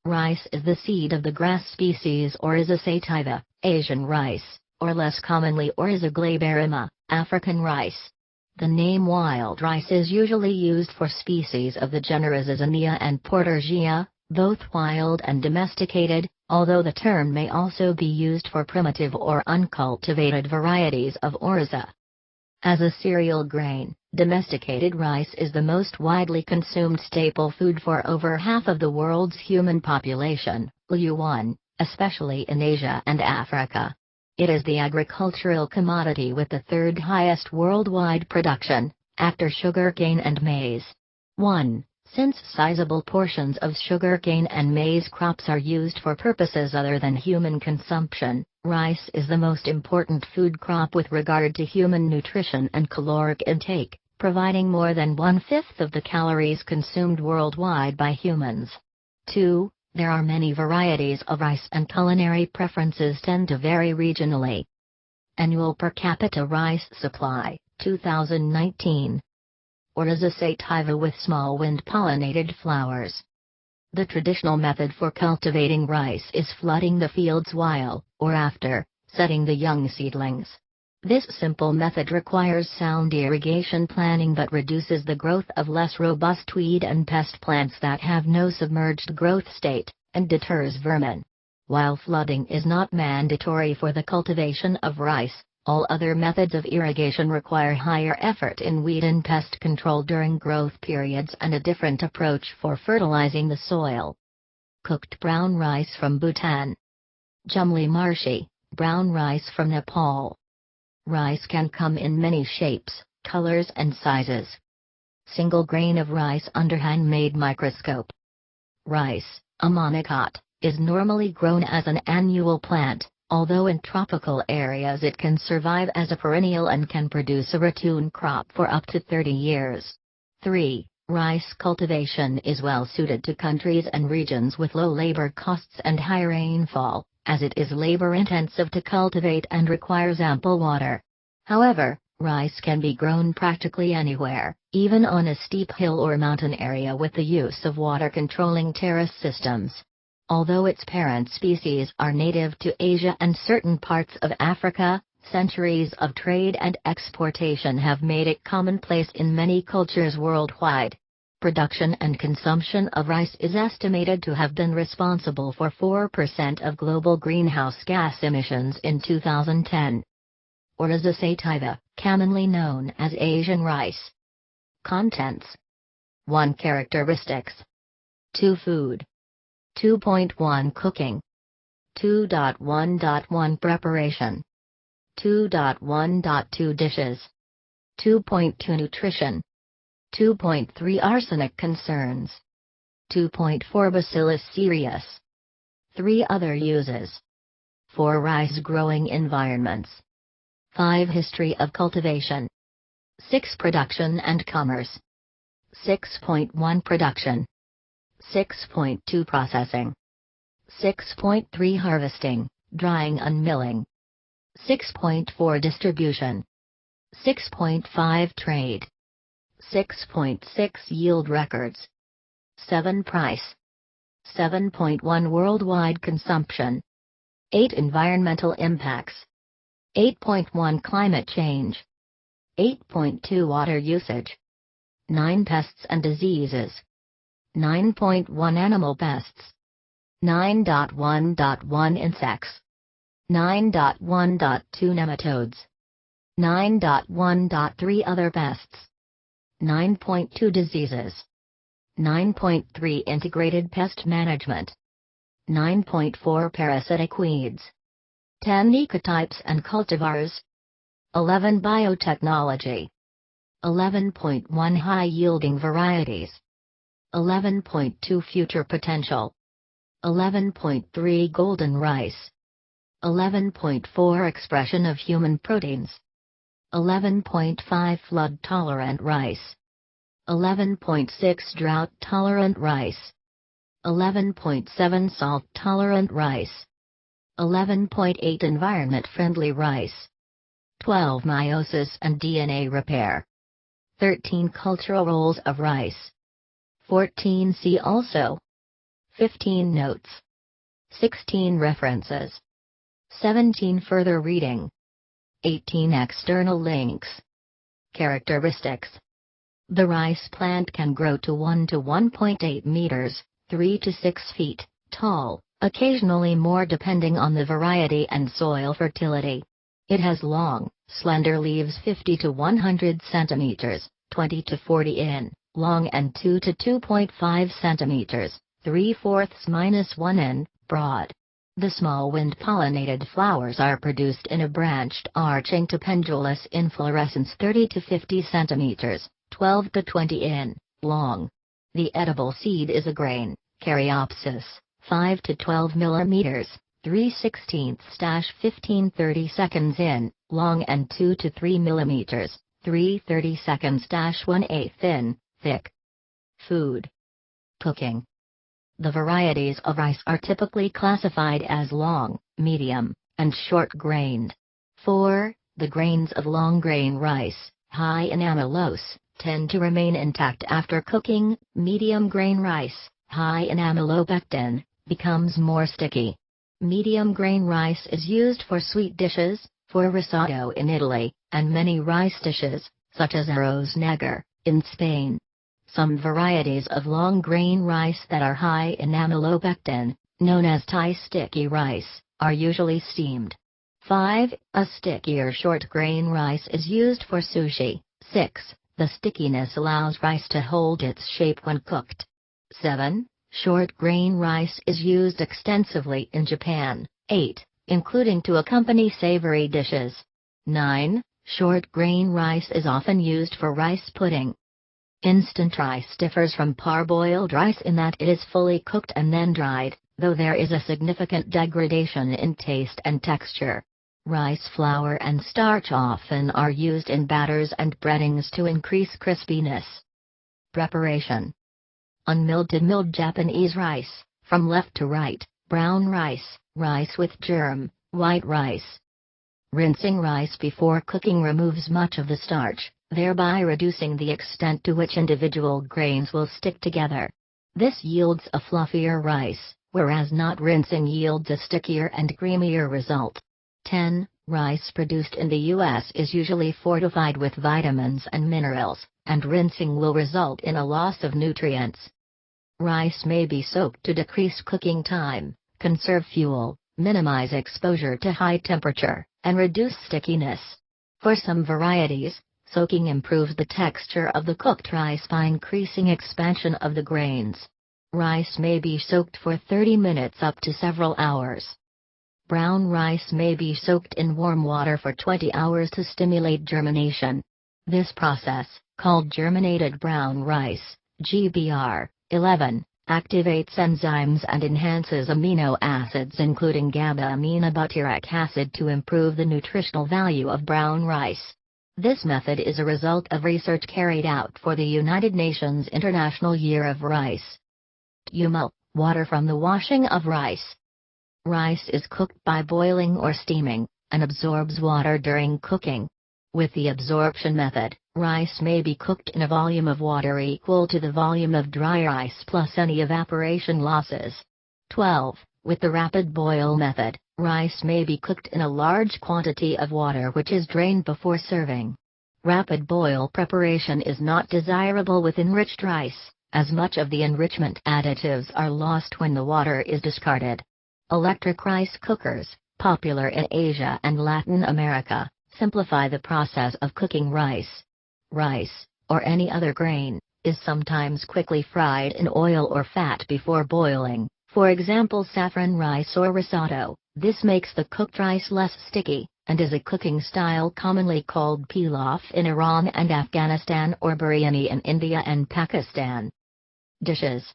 Rice is the seed of the grass species Oryza sativa, Asian rice, or less commonly Oryza glaberrima, African rice. The name wild rice is usually used for species of the genera Zizania and Portergia, both wild and domesticated, although the term may also be used for primitive or uncultivated varieties of Oryza. As a cereal grain, domesticated rice is the most widely consumed staple food for over half of the world's human population, Lu1, especially in Asia and Africa. It is the agricultural commodity with the third highest worldwide production, after sugarcane and maize. 1. Since sizable portions of sugarcane and maize crops are used for purposes other than human consumption, rice is the most important food crop with regard to human nutrition and caloric intake, providing more than 1/5 of the calories consumed worldwide by humans. 2. There are many varieties of rice and culinary preferences tend to vary regionally. Annual per capita rice supply, 2019. Oryza sativa with small wind-pollinated flowers. The traditional method for cultivating rice is flooding the fields while, or after, setting the young seedlings. This simple method requires sound irrigation planning but reduces the growth of less robust weed and pest plants that have no submerged growth state, and deters vermin. While flooding is not mandatory for the cultivation of rice, all other methods of irrigation require higher effort in weed and pest control during growth periods and a different approach for fertilizing the soil. Cooked brown rice from Bhutan. Jumli Marshi, brown rice from Nepal. Rice can come in many shapes, colors and sizes. Single grain of rice under handmade microscope. Rice, a monocot, is normally grown as an annual plant, although in tropical areas it can survive as a perennial and can produce a ratoon crop for up to 30 years. 3. Rice cultivation is well suited to countries and regions with low labor costs and high rainfall, as it is labor-intensive to cultivate and requires ample water. However, rice can be grown practically anywhere, even on a steep hill or mountain area with the use of water-controlling terrace systems. Although its parent species are native to Asia and certain parts of Africa, centuries of trade and exportation have made it commonplace in many cultures worldwide. Production and consumption of rice is estimated to have been responsible for 4% of global greenhouse gas emissions in 2010. Oryza sativa, commonly known as Asian rice. Contents. 1. Characteristics. 2. Food. 2.1 Cooking. 2.1.1 Preparation. 2.1.2 Dishes. 2.2 Nutrition. 2.3 Arsenic concerns. 2.4 Bacillus cereus. 3 Other uses. 4 Rice growing environments. 5 History of cultivation. 6 Production and commerce. 6.1 Production. 6.2 Processing. 6.3 Harvesting, drying and milling. 6.4 Distribution. 6.5 Trade. 6.6 Yield records. 7 Price. 7.1 Worldwide consumption. 8 Environmental impacts. 8.1 Climate change. 8.2 Water usage. 9 Pests and diseases. 9.1 Animal pests. 9.1.1 Insects. 9.1.2 Nematodes. 9.1.3 Other pests. 9.2 Diseases. 9.3 Integrated pest management. 9.4 Parasitic weeds. 10 Ecotypes and cultivars. 11 Biotechnology. 11.1 High-yielding varieties. 11.2 Future potential. 11.3 Golden rice. 11.4 Expression of human proteins. 11.5 Flood-tolerant rice. 11.6 Drought-tolerant rice. 11.7 Salt-tolerant rice. 11.8 Environment-friendly rice. 12 Meiosis and DNA repair. 13 Cultural roles of rice. 14 See also. 15 notes. 16 references. 17 further reading. 18 external links. Characteristics. The rice plant can grow to 1 to 1.8 meters, 3 to 6 feet, tall, occasionally more depending on the variety and soil fertility. It has long, slender leaves 50 to 100 centimeters, 20 to 40 in, long and 2 to 2.5 centimeters, 3/4 - 1 in, broad. The small wind-pollinated flowers are produced in a branched arching to pendulous inflorescence 30 to 50 centimeters, 12 to 20 in, long. The edible seed is a grain, Caryopsis, 5 to 12 millimeters, 3/16-15 in, long and 2 to 3 millimeters, 3/32 in, thick. Food. Cooking. The varieties of rice are typically classified as long, medium, and short-grained. 4. The grains of long-grain rice, high in amylose, tend to remain intact after cooking. Medium-grain rice, high in amylopectin, becomes more sticky. Medium-grain rice is used for sweet dishes, for risotto in Italy, and many rice dishes, such as arroz negro, in Spain. Some varieties of long-grain rice that are high in amylopectin, known as Thai sticky rice, are usually steamed. 5. A stickier short-grain rice is used for sushi. 6. The stickiness allows rice to hold its shape when cooked. 7. Short-grain rice is used extensively in Japan. 8. Including to accompany savory dishes. 9. Short-grain rice is often used for rice pudding. Instant rice differs from parboiled rice in that it is fully cooked and then dried, though there is a significant degradation in taste and texture. Rice flour and starch often are used in batters and breadings to increase crispiness. Preparation. Unmilled to milled Japanese rice, from left to right, brown rice, rice with germ, white rice. Rinsing rice before cooking removes much of the starch, thereby reducing the extent to which individual grains will stick together. This yields a fluffier rice, whereas not rinsing yields a stickier and creamier result. 10. Rice produced in the U.S. is usually fortified with vitamins and minerals, and rinsing will result in a loss of nutrients. Rice may be soaked to decrease cooking time, conserve fuel, minimize exposure to high temperature, and reduce stickiness. For some varieties, soaking improves the texture of the cooked rice by increasing expansion of the grains. Rice may be soaked for 30 minutes up to several hours. Brown rice may be soaked in warm water for 20 hours to stimulate germination. This process, called germinated brown rice, GBR, 11, activates enzymes and enhances amino acids including GABA-aminobutyric acid to improve the nutritional value of brown rice. This method is a result of research carried out for the United Nations International Year of Rice. UML, water from the washing of rice. Rice is cooked by boiling or steaming, and absorbs water during cooking. With the absorption method, rice may be cooked in a volume of water equal to the volume of dry rice plus any evaporation losses. 12. With the rapid boil method, rice may be cooked in a large quantity of water which is drained before serving. Rapid boil preparation is not desirable with enriched rice, as much of the enrichment additives are lost when the water is discarded. Electric rice cookers, popular in Asia and Latin America, simplify the process of cooking rice. Rice, or any other grain, is sometimes quickly fried in oil or fat before boiling, for example saffron rice or risotto. This makes the cooked rice less sticky, and is a cooking style commonly called pilaf in Iran and Afghanistan or biryani in India and Pakistan. Dishes.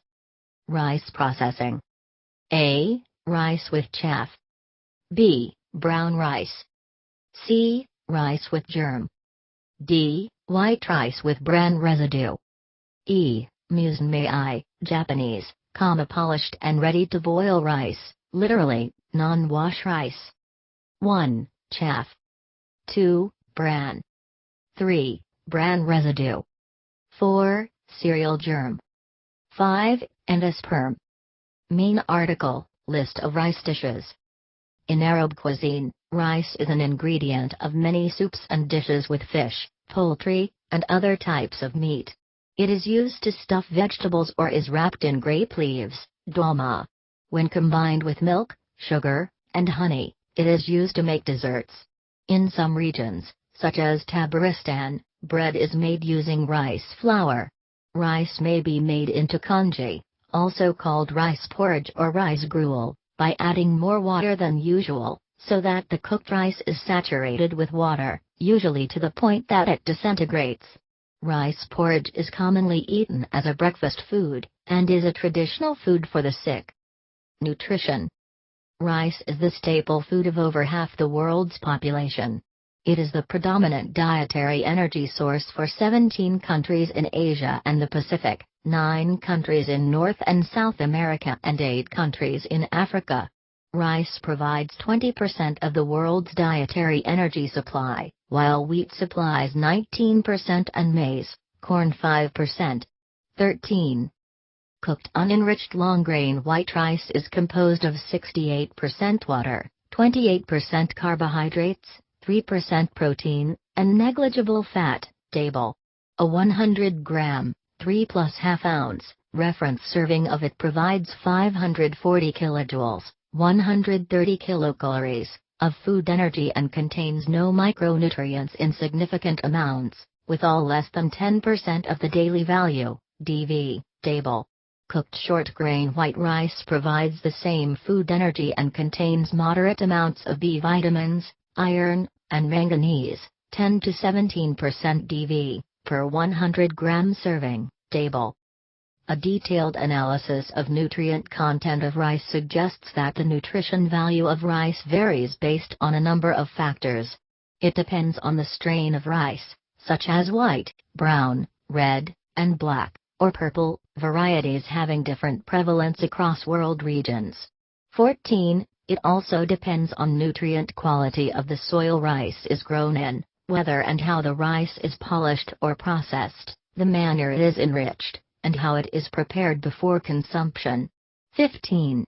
Rice processing. A. Rice with chaff. B. Brown rice. C. Rice with germ. D. White rice with bran residue. E. Musenmei, Japanese, polished and ready to boil rice, literally, non-wash rice. 1. Chaff. 2. Bran. 3. Bran residue. 4. Cereal germ. 5. Endosperm. Main article, List of rice dishes. In Arab cuisine, rice is an ingredient of many soups and dishes with fish, poultry, and other types of meat. It is used to stuff vegetables or is wrapped in grape leaves, dolma. When combined with milk, sugar, and honey, it is used to make desserts. In some regions, such as Tabaristan, bread is made using rice flour. Rice may be made into congee, also called rice porridge or rice gruel, by adding more water than usual, so that the cooked rice is saturated with water, usually to the point that it disintegrates. Rice porridge is commonly eaten as a breakfast food, and is a traditional food for the sick. Nutrition. Rice is the staple food of over half the world's population. It is the predominant dietary energy source for 17 countries in Asia and the Pacific, 9 countries in North and South America and 8 countries in Africa. Rice provides 20% of the world's dietary energy supply, while wheat supplies 19% and maize, corn 5%. 13. Cooked unenriched long-grain white rice is composed of 68% water, 28% carbohydrates, 3% protein, and negligible fat. Table. A 100-gram, 3 plus half ounce, reference serving of it provides 540 kilojoules, 130 kilocalories, of food energy and contains no micronutrients in significant amounts, with all less than 10% of the daily value. DV. Table. Cooked short-grain white rice provides the same food energy and contains moderate amounts of B vitamins, iron, and manganese, 10 to 17% DV, per 100 gram serving. Table. A detailed analysis of nutrient content of rice suggests that the nutrition value of rice varies based on a number of factors. It depends on the strain of rice, such as white, brown, red, and black, or purple, varieties having different prevalence across world regions. 14. It also depends on nutrient quality of the soil rice is grown in, whether and how the rice is polished or processed, the manner it is enriched, and how it is prepared before consumption. 15.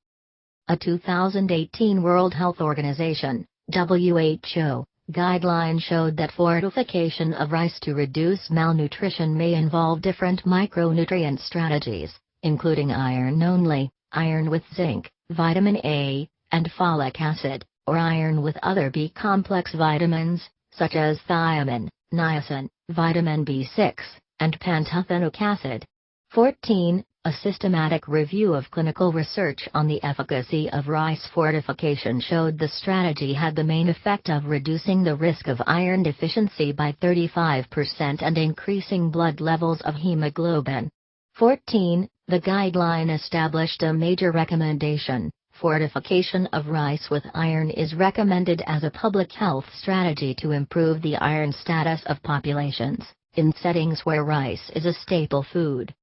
A 2018 World Health Organization (WHO) guideline showed that fortification of rice to reduce malnutrition may involve different micronutrient strategies, including iron only, iron with zinc, vitamin A, and folic acid, or iron with other B-complex vitamins, such as thiamine, niacin, vitamin B6, and pantothenic acid. 14. A systematic review of clinical research on the efficacy of rice fortification showed the strategy had the main effect of reducing the risk of iron deficiency by 35% and increasing blood levels of hemoglobin. 14. The guideline established a major recommendation. Fortification of rice with iron is recommended as a public health strategy to improve the iron status of populations, in settings where rice is a staple food.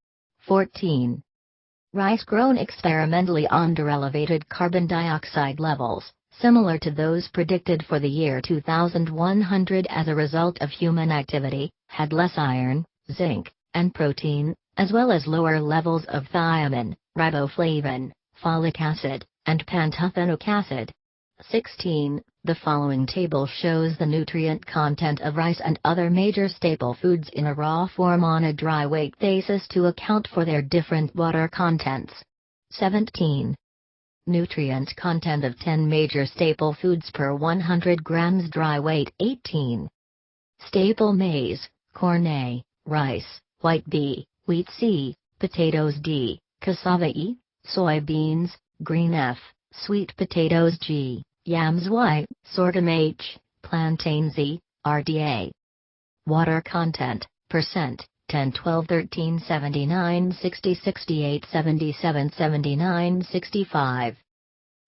14. Rice grown experimentally under elevated carbon dioxide levels, similar to those predicted for the year 2100 as a result of human activity, had less iron, zinc, and protein, as well as lower levels of thiamine, riboflavin, folic acid, and pantothenic acid. 16. The following table shows the nutrient content of rice and other major staple foods in a raw form on a dry weight basis to account for their different water contents. 17. Nutrient content of 10 major staple foods per 100 grams dry weight. 18. Staple maize, corn A, rice, white B, wheat C, potatoes D, cassava E, soybeans, green F, sweet potatoes G, yams Y, sorghum H, plantain Z, RDA. Water content, percent, 10 12 13 79 60 68 77 79 65.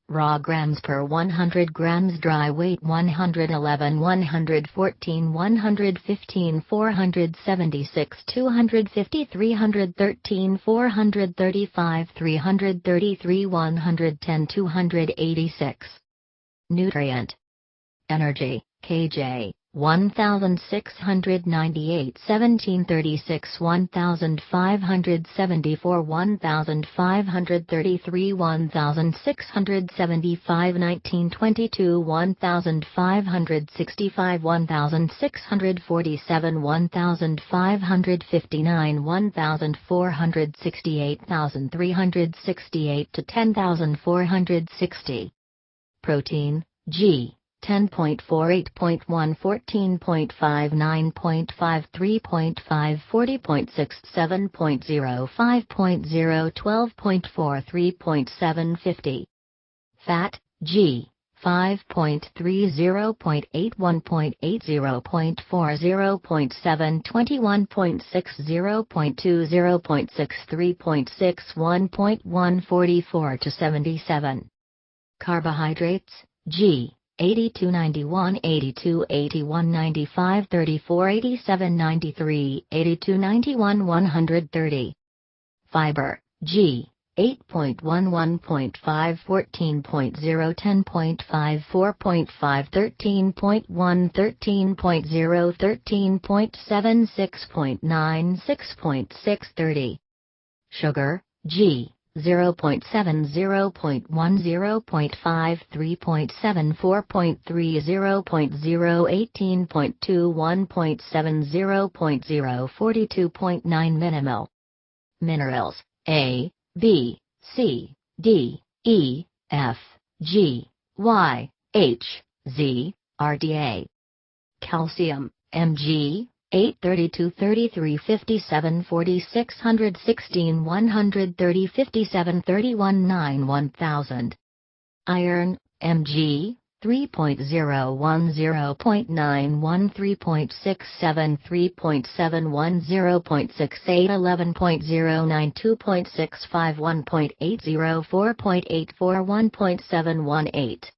Raw grams per 100 grams dry weight 111 114 115 476 250 313 435 333 110 286. Nutrient. Energy, kJ, 1698 1736 1574 1533 1675 1922 1565 1647 1559 1468 1368 to 10460. Protein, G. 10.48.1 14.5 9.5 3.5 40.6 7.0 5.0 12.4 3.7 Fat, G. 5.30.81.80.40.7 21.6 0.20.6 to 77. Carbohydrates, G. 8291 8281 95 34 87 93 8291 130. Fiber, G. 8.11.5 14.0 10.5 4.5 13.1 13.0 13.7 6.9 6.6 30. Sugar, G. 0.7 0.1 0.5 3.7 4.3 0.0 18.2 1.7 0.0 42.9 millimol. Minerals, A, B, C, D, E, F, G, Y, H, Z, RDA. Calcium, Mg. 832 33 57 46 116 130 57 31 9 1000. Iron, Mg. 3.010.91 3.67 3.71 0.68 11.09 2.65 1.80 4.84 1.718.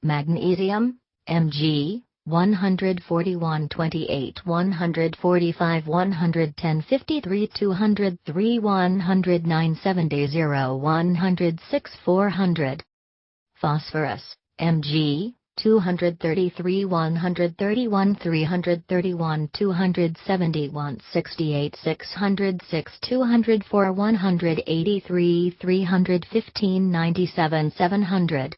Magnesium, Mg. 141.28 145 110 53 203 109 70 106 400. Phosphorus, Mg. 233 131 331 271 68 606 204 183 315 97 700.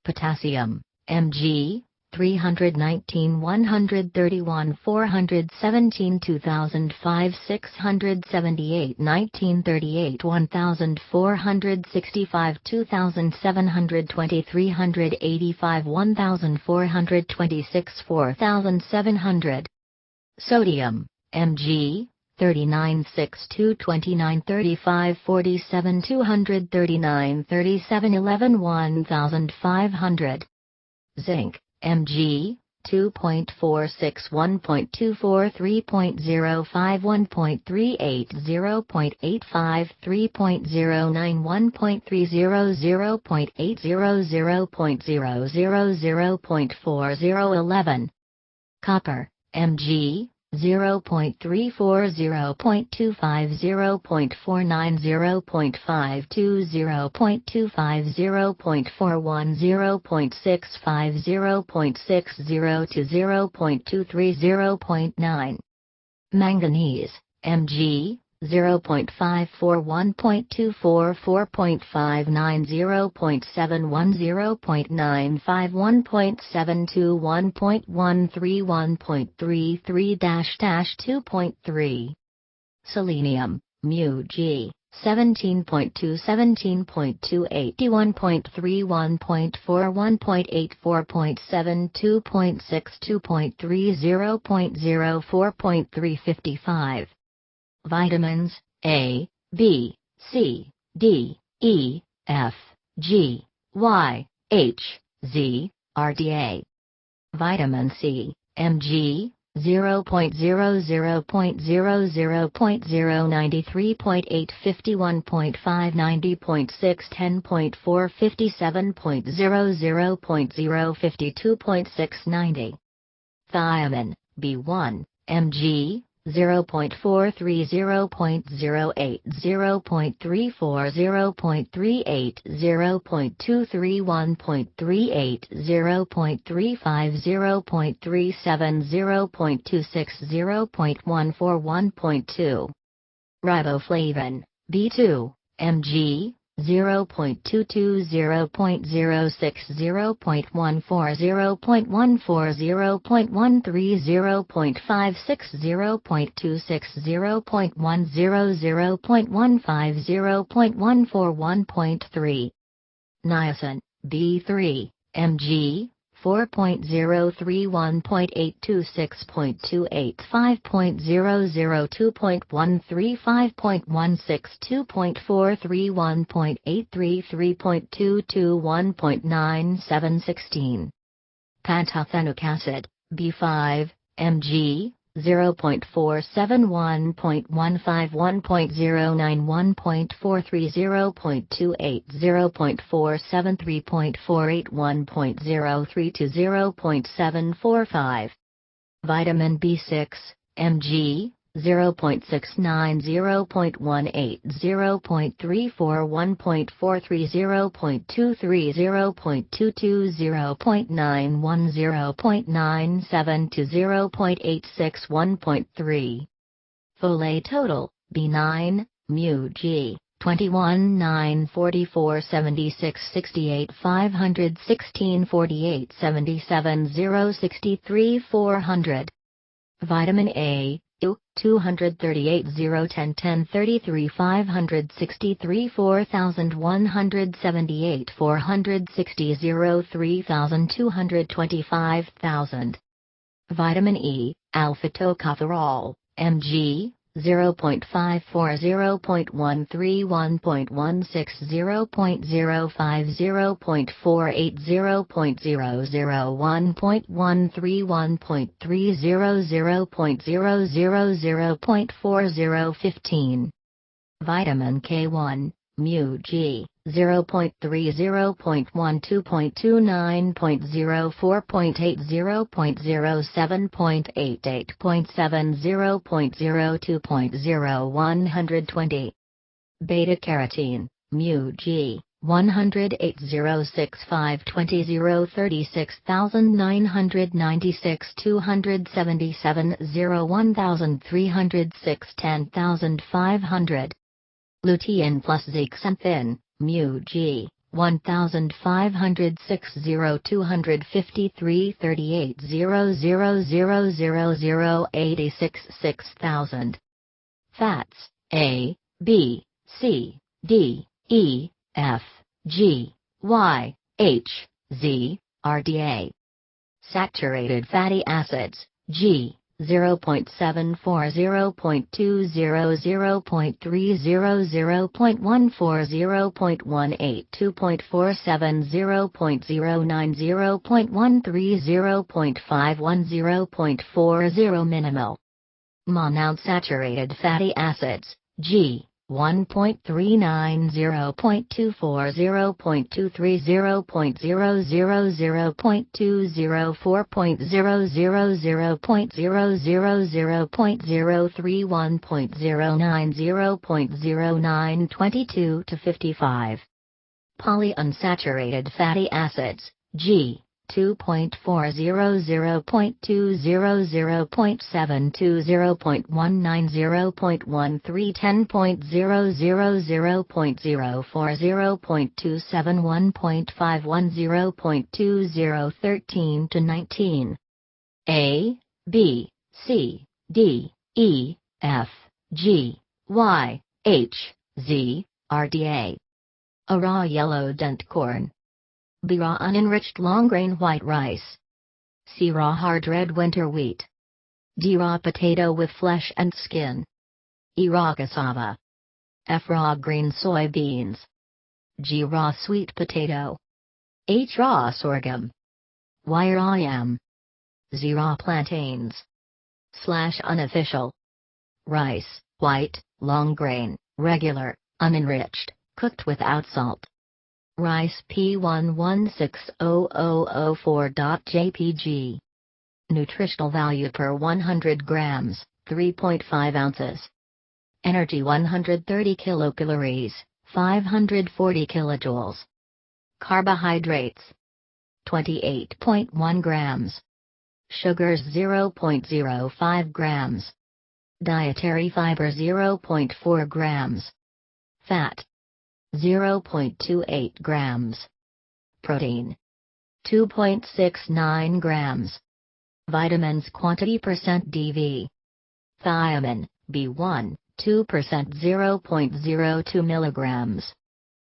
Potassium, Mg. 319 131 417 2005 678 1938 1465 2720 385 1426 4700. Sodium, Mg. 39 6 2 29 35 47 239 37 11 1500. Zinc, Mg. 2.46 1.24 3.05 1.38 0.85 3.09 1.30 0.80 0.00 0.40 11. Copper, Mg. 0.34 0.25 0.49 0.52 0.25 0.41 0.65 0.60 to 0.23 0.9. Manganese, Mg. 0.54 1.24 4.59 0.71 0.95 1.72 1.13 1.33 - 2.3. Selenium, μg. 17.2 17.2 81.3 1.4 1.84 2.6 2.3 0.04.355. Vitamins, A, B, C, D, E, F, G, Y, H, Z, RDA. Vitamin C, Mg. 0.00.00.093.8 51.5 90.6 10.4 57.00 52.6 90. Thiamine, B1, Mg. 0.43 0.08 0.34 0.38 0.23 1.38 0.35 0.37 0.26 0.14 1.2 Riboflavin, B2, mg, 0.22 0.06 0.14 0.14 0.13 0.56 0.26 0.10 0.15 0.14 1.3 Niacin, B3, mg, 4.03 1.826.28 5.002 1.13 5.16 2.43 1.83 3.22 1.97 16 Pantothenic acid, B5, mg, 0.471 1.15 1.09 1.43 0.28 0.473 0.48 1.032 0.745 Vitamin B6, mg, 0.69 0.18 0.34 1.43 0.23 0.22 0.91 0.97 to 0.86 1.3 Folate total, B9, μg, 21 9 44 76 68 516 48 77 0 63 400 Vitamin A, 238 0 10 10 33 563 4178 460 0 3225,000 Vitamin E, alpha tocopherol, mg, 0.54 0.13 1.16 0.05 0.48 0.001 0.13 1.30 0.00 0.40 15 Vitamin K1, μg, 0.30 0.12 0.29 0.04 0.07 0.88 0.02 120 Beta carotene, μg, 108 20 36996 277 1306 10500 Lutein plus zeaxanthin, μg, 1506 253 38 00000 86 6000 Fats, A, B, C, D, E, F, G, Y, H, Z, RDA Saturated fatty acids, G, 0.74 0.20 0.30 0.14 0.18 2.47 0.09 0.13 0.51 0.40 minimal Monounsaturated fatty acids, G, 1.39 0.24 0.23 0.000 0.204 0.00 0.000 0.03 1.09 0.09 22 to 55 Polyunsaturated fatty acids, G, 2.40 0.200 0.72 0.19 0.13 10.00 0.04 0.27 1.51 0.20 13 to 19 A, B, C, D, E, F, G, Y, H, Z, RDA A raw yellow dent corn B raw unenriched long grain white rice C raw hard red winter wheat D raw potato with flesh and skin E raw cassava F raw green soybeans G raw sweet potato H raw sorghum Y raw yam Z raw plantains / unofficial rice, white, long grain, regular, unenriched, cooked without salt Rice P11600004.jpg Nutritional value per 100 grams, 3.5 ounces. Energy 130 kilocalories, 540 kilojoules. Carbohydrates 28.1 grams. Sugars 0.05 grams. Dietary fiber 0.4 grams. Fat 0.28 grams. Protein 2.69 grams. Vitamins quantity % DV. Thiamine, B1, 2% 0.02 milligrams.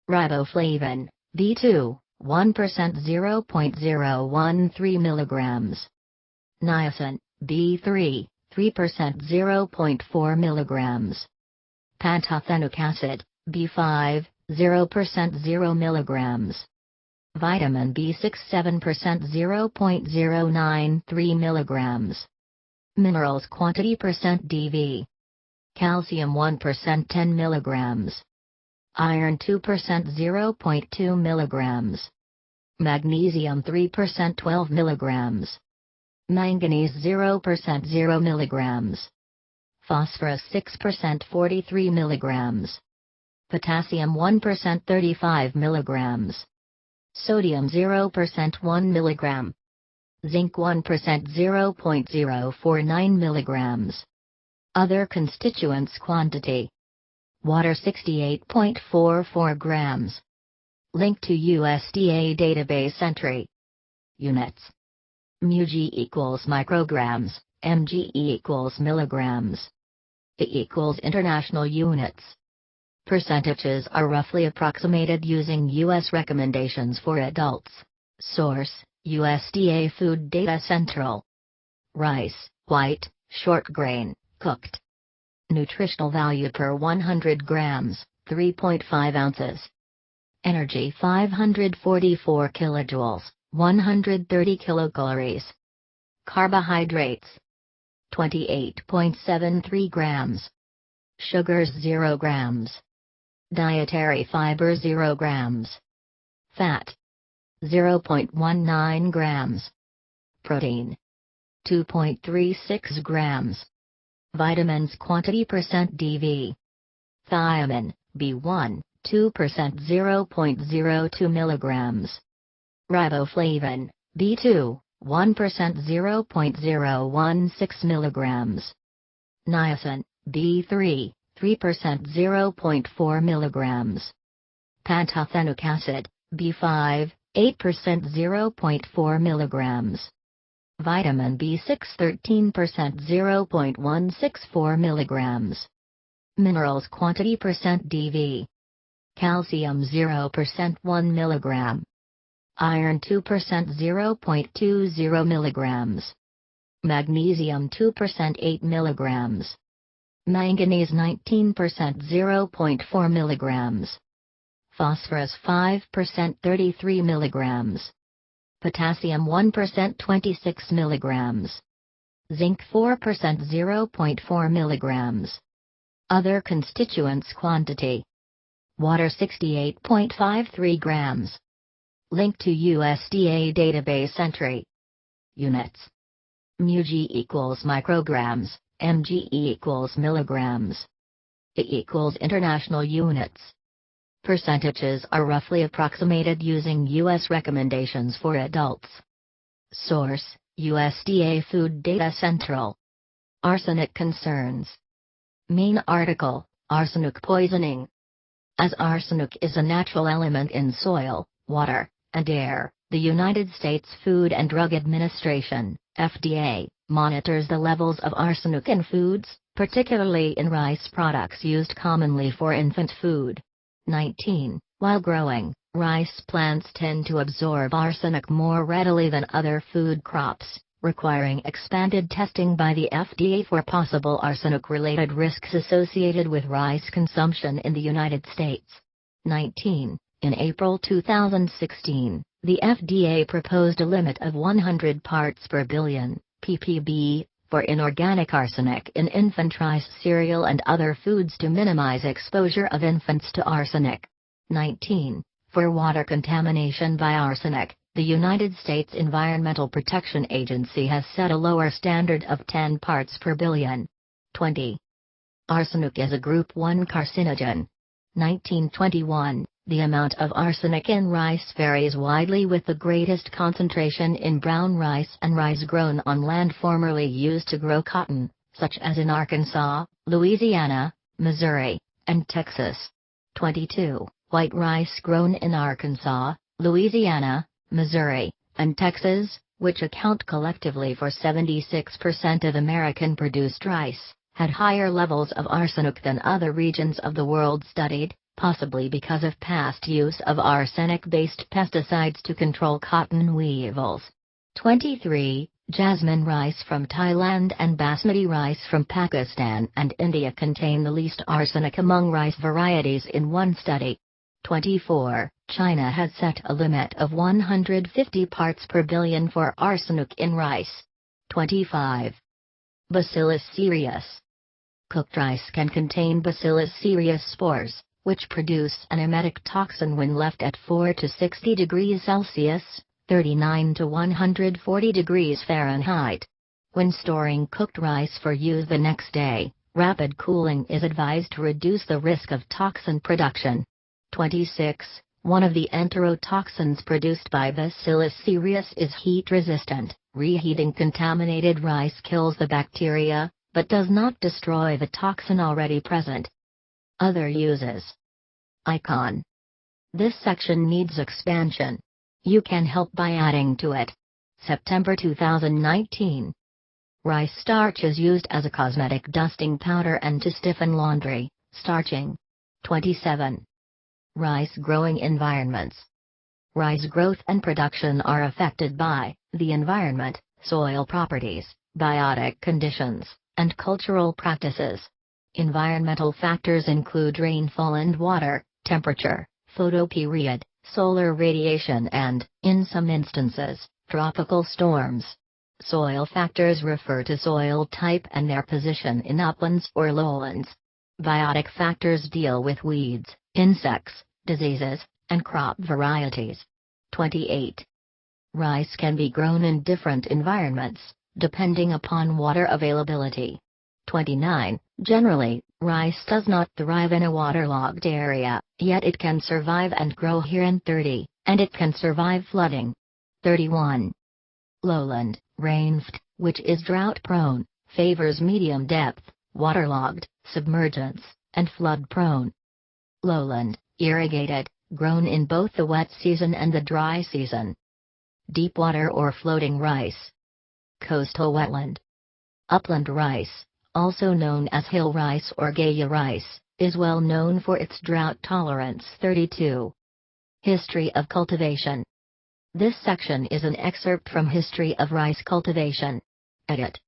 Riboflavin, B2, 1% 0.013 milligrams. Niacin, B3, 3% 0.4 milligrams. Pantothenic acid, B5, 0% 0 milligrams. Vitamin B6 7% 0.093 milligrams. Minerals quantity % DV. Calcium 1% 10 milligrams. Iron 2% 0.2 milligrams. Magnesium 3% 12 milligrams. Manganese 0% 0 milligrams. Phosphorus 6% 43 milligrams. Potassium 1% 35 milligrams. Sodium 0% 1 milligram. Zinc 1% 0.049 milligrams. Other constituents quantity. Water 68.44 grams. Link to USDA database entry. Units. μg equals micrograms, mg equals milligrams. I equals international units. Percentages are roughly approximated using U.S. recommendations for adults. Source, USDA Food Data Central. Rice, white, short grain, cooked. Nutritional value per 100 grams, 3.5 ounces. Energy 544 kilojoules, 130 kilocalories. Carbohydrates 28.73 grams. Sugars 0 grams. Dietary fiber 0 grams. Fat 0.19 grams. Protein 2.36 grams. Vitamins quantity % DV. Thiamine, B1, 2% 0.02 milligrams. Riboflavin, B2, 1% 0.016 milligrams. Niacin, B3, 3% 0.4 milligrams. Pantothenic acid, B5, 8% 0.4 milligrams. Vitamin B6 13% 0.164 milligrams. Minerals quantity % DV. Calcium 0% 1 milligram. Iron 2% 0.20 milligrams. Magnesium 2% 8 milligrams. Manganese 19% 0.4 milligrams. Phosphorus 5% 33 milligrams. Potassium 1% 26 milligrams. Zinc 4% 0.4 milligrams. Other constituents quantity. Water 68.53 grams. Link to USDA database entry. Units. μg equals micrograms, mg equals milligrams. I equals international units. Percentages are roughly approximated using U.S. recommendations for adults. Source, USDA Food Data Central. Arsenic concerns. Main article, Arsenic poisoning. As arsenic is a natural element in soil, water, and air, the United States Food and Drug Administration, FDA, monitors the levels of arsenic in foods, particularly in rice products used commonly for infant food. 19. While growing, rice plants tend to absorb arsenic more readily than other food crops, requiring expanded testing by the FDA for possible arsenic-related risks associated with rice consumption in the United States. 19. In April 2016, the FDA proposed a limit of 100 parts per billion, ppb, for inorganic arsenic in infant rice cereal and other foods to minimize exposure of infants to arsenic. 19. For water contamination by arsenic, the United States Environmental Protection Agency has set a lower standard of 10 parts per billion. 20. Arsenic is a Group 1 carcinogen. 1921. The amount of arsenic in rice varies widely, with the greatest concentration in brown rice and rice grown on land formerly used to grow cotton, such as in Arkansas, Louisiana, Missouri, and Texas. 22. White rice grown in Arkansas, Louisiana, Missouri, and Texas, which account collectively for 76% of American-produced rice, had higher levels of arsenic than other regions of the world studied, possibly because of past use of arsenic-based pesticides to control cotton weevils. 23. Jasmine rice from Thailand and basmati rice from Pakistan and India contain the least arsenic among rice varieties in one study. 24. China has set a limit of 150 parts per billion for arsenic in rice. 25. Bacillus cereus. Cooked rice can contain Bacillus cereus spores, which produce an emetic toxin when left at 4 to 60 degrees Celsius, 39 to 140 degrees Fahrenheit. When storing cooked rice for use the next day, rapid cooling is advised to reduce the risk of toxin production. 26. One of the enterotoxins produced by Bacillus cereus is heat-resistant. Reheating contaminated rice kills the bacteria, but does not destroy the toxin already present. Other uses. Icon. This section needs expansion. You can help by adding to it. September 2019. Rice starch is used as a cosmetic dusting powder and to stiffen laundry, starching. 27. Rice growing environments. Rice growth and production are affected by the environment, soil properties, biotic conditions, and cultural practices. Environmental factors include rainfall and water, temperature, photoperiod, solar radiation and, in some instances, tropical storms. Soil factors refer to soil type and their position in uplands or lowlands. Biotic factors deal with weeds, insects, diseases, and crop varieties. 28. Rice can be grown in different environments, depending upon water availability. 29. Generally, rice does not thrive in a waterlogged area, yet it can survive and grow here. In 30, and it can survive flooding. 31. Lowland, rainfed, which is drought-prone, favors medium depth, waterlogged, submergence, and flood-prone. Lowland, irrigated, grown in both the wet season and the dry season. Deep water or floating rice. Coastal wetland. Upland rice, also known as hill rice or Gaya rice, is well known for its drought tolerance. 32. History of cultivation. This section is an excerpt from History of Rice Cultivation. Edit.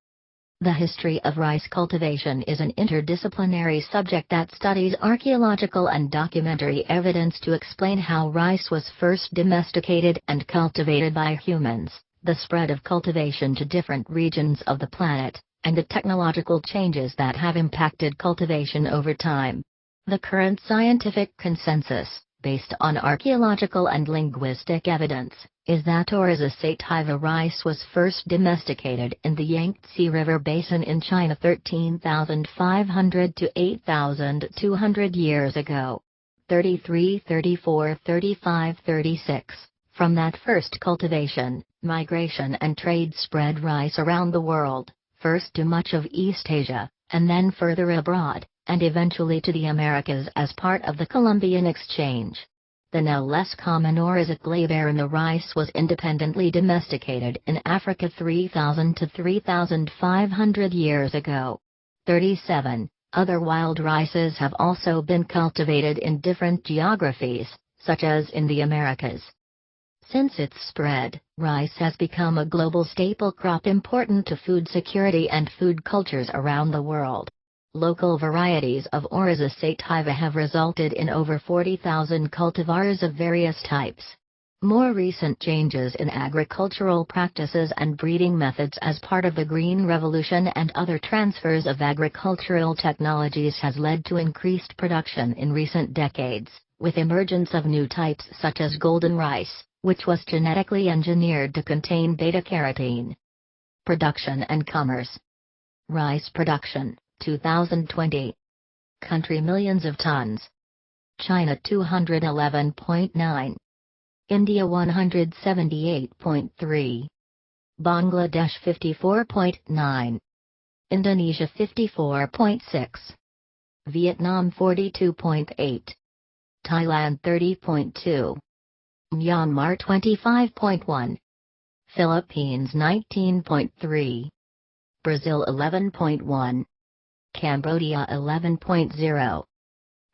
The history of rice cultivation is an interdisciplinary subject that studies archaeological and documentary evidence to explain how rice was first domesticated and cultivated by humans, the spread of cultivation to different regions of the planet, and the technological changes that have impacted cultivation over time. The current scientific consensus, based on archaeological and linguistic evidence, is that Oryza sativa rice was first domesticated in the Yangtze River Basin in China 13,500 to 8,200 years ago. 33, 34, 35, 36. From that first cultivation, migration and trade spread rice around the world, first to much of East Asia, and then further abroad, and eventually to the Americas as part of the Columbian Exchange. The now less common Oryza glaberrima rice was independently domesticated in Africa 3,000 to 3,500 years ago. 37. Other wild rices have also been cultivated in different geographies, such as in the Americas. Since its spread, rice has become a global staple crop important to food security and food cultures around the world. Local varieties of Oryza sativa have resulted in over 40,000 cultivars of various types. More recent changes in agricultural practices and breeding methods as part of the Green Revolution and other transfers of agricultural technologies has led to increased production in recent decades, with emergence of new types such as golden rice, which was genetically engineered to contain beta-carotene. Production and commerce. Rice production, 2020. Country millions of tons. China 211.9. India 178.3. Bangladesh 54.9. Indonesia 54.6. Vietnam 42.8. Thailand 30.2. Myanmar 25.1. Philippines 19.3. Brazil 11.1. Cambodia 11.0.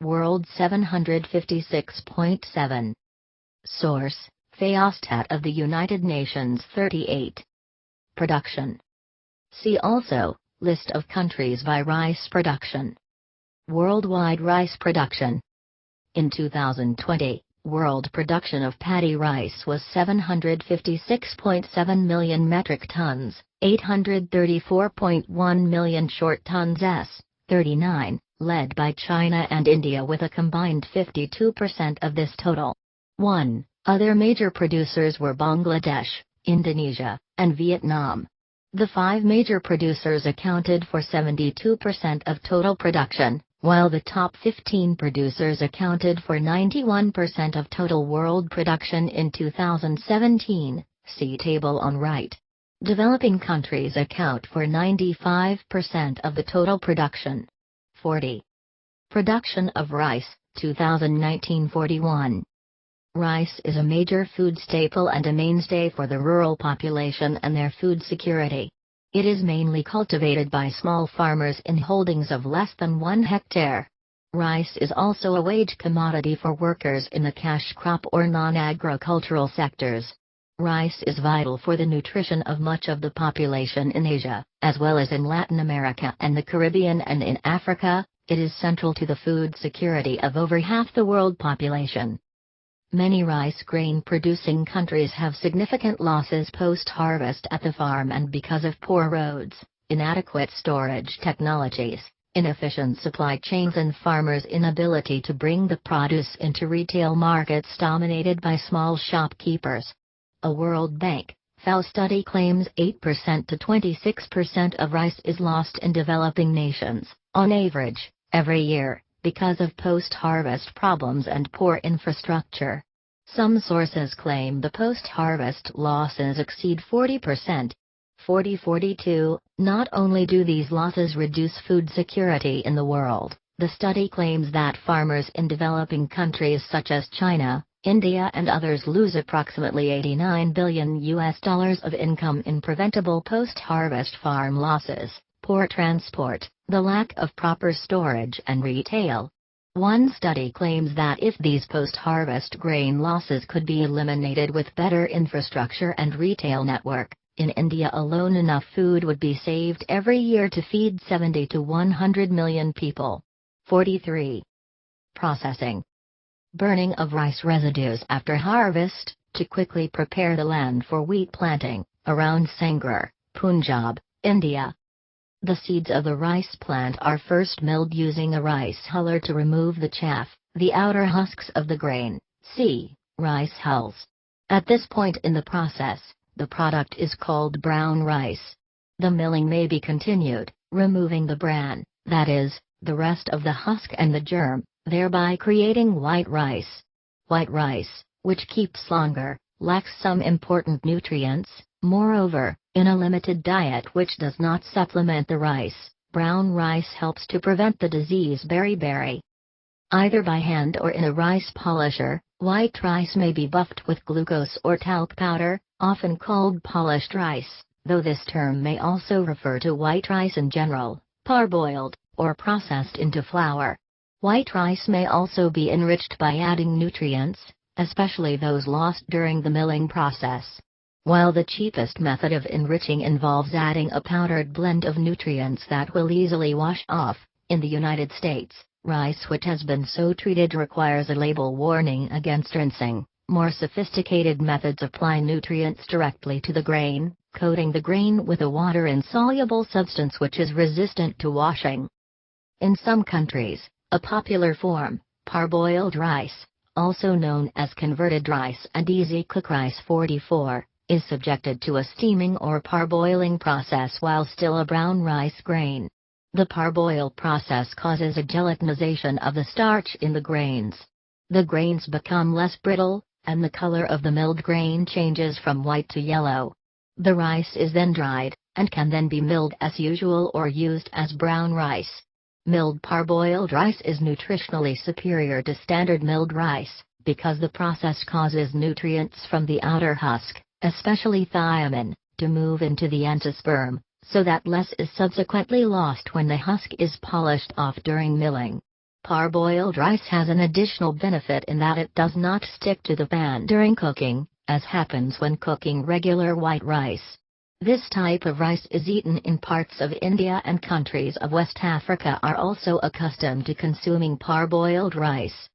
World 756.7. Source: Phaeostat of the United Nations 38. Production. See also, List of countries by rice production. Worldwide rice production. In 2020, world production of paddy rice was 756.7 million metric tons, 834.1 million short tons s, 39, led by China and India with a combined 52% of this total. 1. Other major producers were Bangladesh, Indonesia, and Vietnam. The 5 major producers accounted for 72% of total production, while the top 15 producers accounted for 91% of total world production in 2017, see table on right. Developing countries account for 95% of the total production. 40. Production of rice, 2019 41. Rice is a major food staple and a mainstay for the rural population and their food security. It is mainly cultivated by small farmers in holdings of less than 1 hectare. Rice is also a wage commodity for workers in the cash crop or non-agricultural sectors. Rice is vital for the nutrition of much of the population in Asia, as well as in Latin America and the Caribbean, and in Africa. It is central to the food security of over half the world population. Many rice grain producing countries have significant losses post-harvest at the farm and because of poor roads, inadequate storage technologies, inefficient supply chains and farmers' inability to bring the produce into retail markets dominated by small shopkeepers. A World Bank FAO study claims 8% to 26% of rice is lost in developing nations, on average, every year, because of post-harvest problems and poor infrastructure. Some sources claim the post-harvest losses exceed 40%. 40-42. Not only do these losses reduce food security in the world, the study claims that farmers in developing countries such as China, India and others lose approximately $89 billion of income in preventable post-harvest farm losses, poor transport, the lack of proper storage and retail. One study claims that if these post-harvest grain losses could be eliminated with better infrastructure and retail network, in India alone enough food would be saved every year to feed 70 to 100 million people. 43. Processing. Burning of rice residues after harvest, to quickly prepare the land for wheat planting, around Sangrur, Punjab, India. The seeds of the rice plant are first milled using a rice huller to remove the chaff, the outer husks of the grain, see, rice hulls. At this point in the process, the product is called brown rice. The milling may be continued, removing the bran, that is, the rest of the husk and the germ, thereby creating white rice. White rice, which keeps longer, lacks some important nutrients. Moreover, in a limited diet which does not supplement the rice, brown rice helps to prevent the disease beriberi. Either by hand or in a rice polisher, white rice may be buffed with glucose or talc powder, often called polished rice, though this term may also refer to white rice in general, parboiled, or processed into flour. White rice may also be enriched by adding nutrients, especially those lost during the milling process. While the cheapest method of enriching involves adding a powdered blend of nutrients that will easily wash off, in the United States, rice which has been so treated requires a label warning against rinsing. More sophisticated methods apply nutrients directly to the grain, coating the grain with a water-insoluble substance which is resistant to washing. In some countries, a popular form, parboiled rice, also known as converted rice and easy cook rice 44, is subjected to a steaming or parboiling process while still a brown rice grain. The parboil process causes a gelatinization of the starch in the grains. The grains become less brittle, and the color of the milled grain changes from white to yellow. The rice is then dried, and can then be milled as usual or used as brown rice. Milled parboiled rice is nutritionally superior to standard milled rice, because the process causes nutrients from the outer husk, especially thiamine, to move into the endosperm, so that less is subsequently lost when the husk is polished off during milling. Parboiled rice has an additional benefit in that it does not stick to the pan during cooking, as happens when cooking regular white rice. This type of rice is eaten in parts of India, and countries of West Africa are also accustomed to consuming parboiled rice.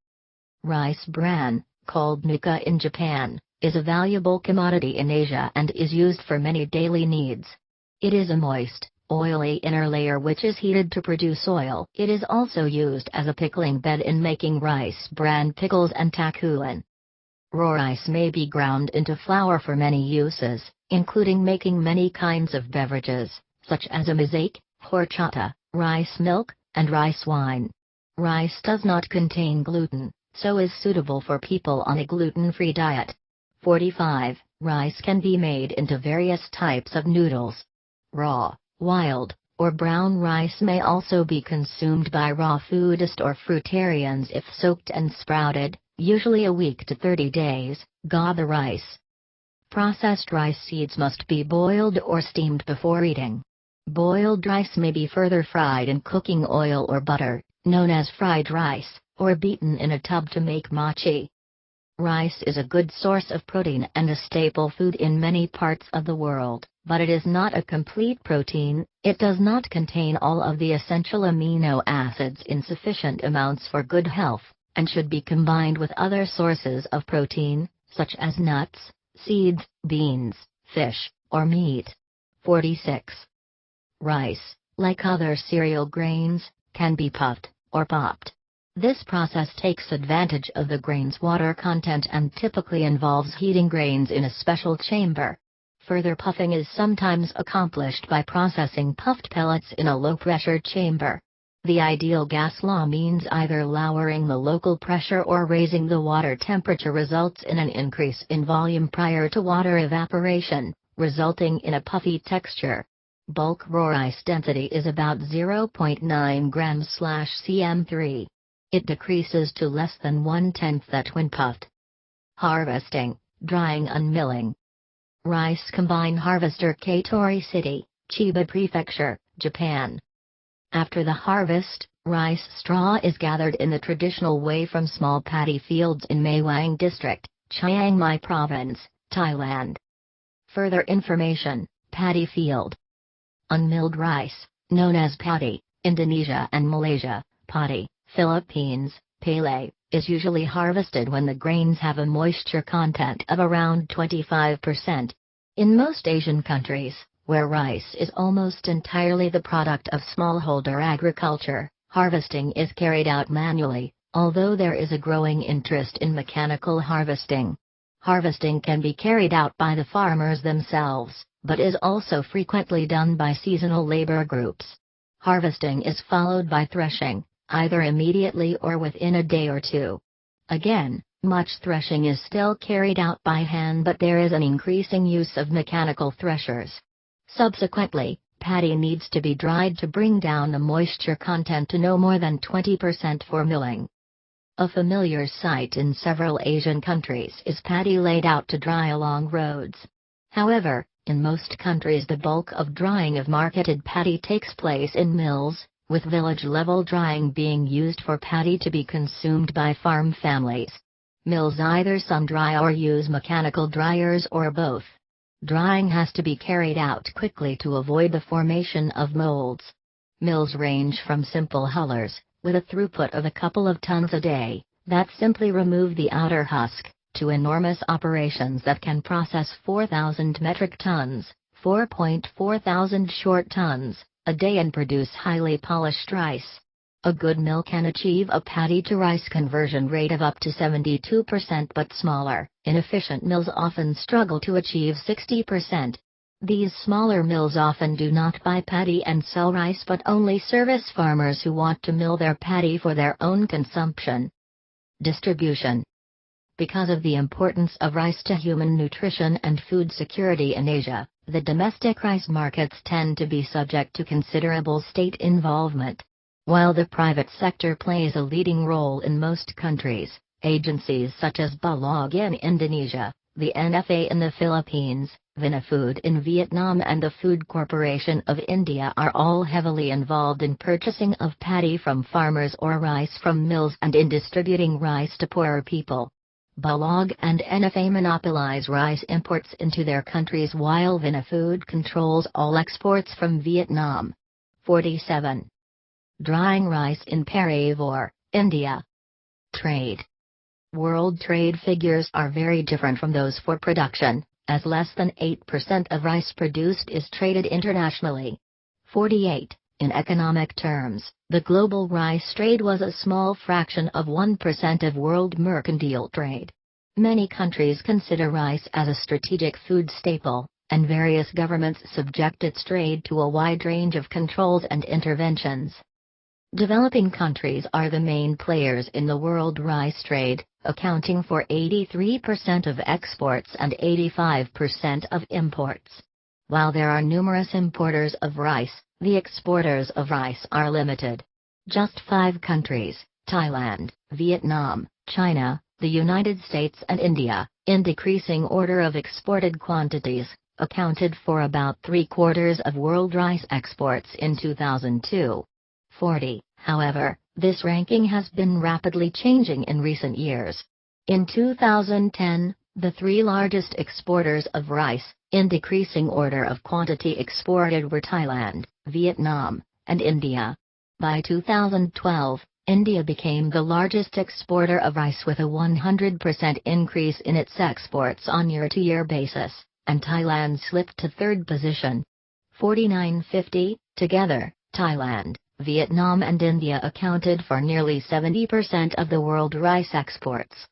Rice bran, called nuka in Japan, is a valuable commodity in Asia and is used for many daily needs. It is a moist, oily inner layer which is heated to produce oil. It is also used as a pickling bed in making rice bran pickles and takuan. Raw rice may be ground into flour for many uses, including making many kinds of beverages, such as a mosaic, horchata, rice milk, and rice wine. Rice does not contain gluten, so is suitable for people on a gluten-free diet. 45. Rice can be made into various types of noodles. Raw, wild, or brown rice may also be consumed by raw foodists or fruitarians if soaked and sprouted, usually a week to 30 days. Gaba rice. Processed rice seeds must be boiled or steamed before eating. Boiled rice may be further fried in cooking oil or butter, known as fried rice, or beaten in a tub to make mochi. Rice is a good source of protein and a staple food in many parts of the world, but it is not a complete protein. It does not contain all of the essential amino acids in sufficient amounts for good health, and should be combined with other sources of protein, such as nuts, seeds, beans, fish, or meat. 46. Rice, like other cereal grains, can be puffed, or popped. This process takes advantage of the grain's water content and typically involves heating grains in a special chamber. Further puffing is sometimes accomplished by processing puffed pellets in a low-pressure chamber. The ideal gas law means either lowering the local pressure or raising the water temperature results in an increase in volume prior to water evaporation, resulting in a puffy texture. Bulk raw rice density is about 0.9 grams/cm3. It decreases to less than 1/10 that when puffed. Harvesting, drying and milling. Rice combine harvester Katori City, Chiba Prefecture, Japan. After the harvest, rice straw is gathered in the traditional way from small paddy fields in Maewang District, Chiang Mai Province, Thailand. Further information: paddy field. Unmilled rice, known as paddy, Indonesia and Malaysia, padi, Philippines, pele, is usually harvested when the grains have a moisture content of around 25%. In most Asian countries, where rice is almost entirely the product of smallholder agriculture, harvesting is carried out manually, although there is a growing interest in mechanical harvesting. Harvesting can be carried out by the farmers themselves, but is also frequently done by seasonal labor groups. Harvesting is followed by threshing, either immediately or within a day or two. Again, much threshing is still carried out by hand, but there is an increasing use of mechanical threshers. Subsequently, paddy needs to be dried to bring down the moisture content to no more than 20% for milling. A familiar sight in several Asian countries is paddy laid out to dry along roads. However, in most countries the bulk of drying of marketed paddy takes place in mills, with village-level drying being used for paddy to be consumed by farm families. Mills either sun-dry or use mechanical dryers or both. Drying has to be carried out quickly to avoid the formation of molds. Mills range from simple hullers, with a throughput of a couple of tons a day, that simply remove the outer husk, to enormous operations that can process 4,000 metric tons, 4.4 thousand short tons, a day and produce highly polished rice. A good mill can achieve a paddy to rice conversion rate of up to 72%, but smaller, inefficient mills often struggle to achieve 60%. These smaller mills often do not buy paddy and sell rice but only service farmers who want to mill their paddy for their own consumption. Distribution. Because of the importance of rice to human nutrition and food security in Asia, the domestic rice markets tend to be subject to considerable state involvement. While the private sector plays a leading role in most countries, agencies such as Bulog in Indonesia, the NFA in the Philippines, Vinafood in Vietnam and the Food Corporation of India are all heavily involved in purchasing of paddy from farmers or rice from mills and in distributing rice to poorer people. Bulog and NFA monopolize rice imports into their countries while Vinafood controls all exports from Vietnam. 47. Drying rice in Paravur, India. Trade. World trade figures are very different from those for production, as less than 8% of rice produced is traded internationally. 48. In economic terms, the global rice trade was a small fraction of 1% of world mercantile trade. Many countries consider rice as a strategic food staple, and various governments subject its trade to a wide range of controls and interventions. Developing countries are the main players in the world rice trade, accounting for 83% of exports and 85% of imports. While there are numerous importers of rice, the exporters of rice are limited. Just 5 countries, Thailand, Vietnam, China, the United States and India, in decreasing order of exported quantities, accounted for about 3/4 of world rice exports in 2002. 40. However, this ranking has been rapidly changing in recent years. In 2010, the 3 largest exporters of rice, in decreasing order of quantity exported were Thailand, Vietnam, and India. By 2012, India became the largest exporter of rice with a 100% increase in its exports on year-to-year basis, and Thailand slipped to 3rd position. 49-50, together, Thailand, Vietnam and India accounted for nearly 70% of the world rice exports.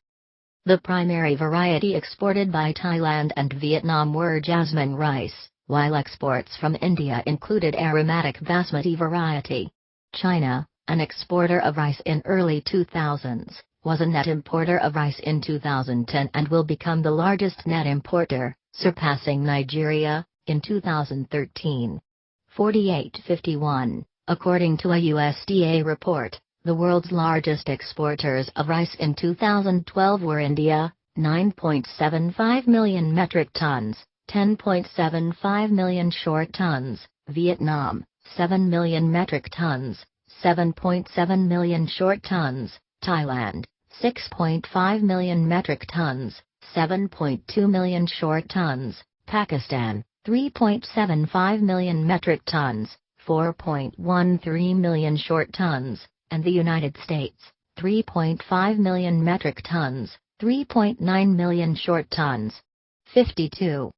The primary variety exported by Thailand and Vietnam were jasmine rice, while exports from India included aromatic basmati variety. China, an exporter of rice in early 2000s, was a net importer of rice in 2010 and will become the largest net importer, surpassing Nigeria, in 2013. 48-51. According to a USDA report, the world's largest exporters of rice in 2012 were India, 9.75 million metric tons, 10.75 million short tons, Vietnam, 7 million metric tons, 7.7 million short tons, Thailand, 6.5 million metric tons, 7.2 million short tons, Pakistan, 3.75 million metric tons, 4.13 million short tons, and the United States, 3.5 million metric tons, 3.9 million short tons. 52.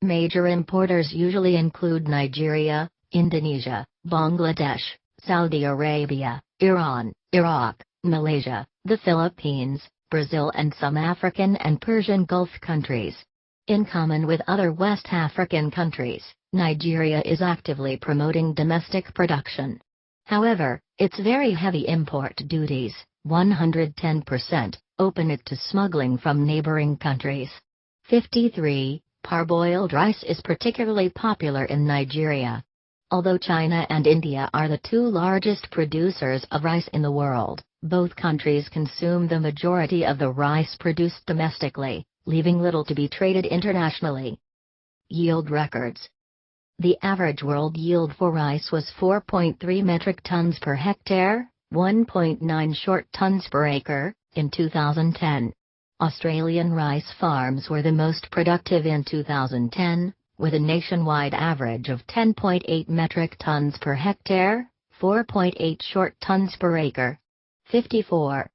Major importers usually include Nigeria, Indonesia, Bangladesh, Saudi Arabia, Iran, Iraq, Malaysia, the Philippines, Brazil and some African and Persian Gulf countries. In common with other West African countries, Nigeria is actively promoting domestic production. However, its very heavy import duties, 110%, open it to smuggling from neighboring countries. 53. Parboiled rice is particularly popular in Nigeria. Although China and India are the 2 largest producers of rice in the world, both countries consume the majority of the rice produced domestically, leaving little to be traded internationally. Yield records. The average world yield for rice was 4.3 metric tons per hectare, 1.9 short tons per acre, in 2010. Australian rice farms were the most productive in 2010, with a nationwide average of 10.8 metric tons per hectare, 4.8 short tons per acre. 54.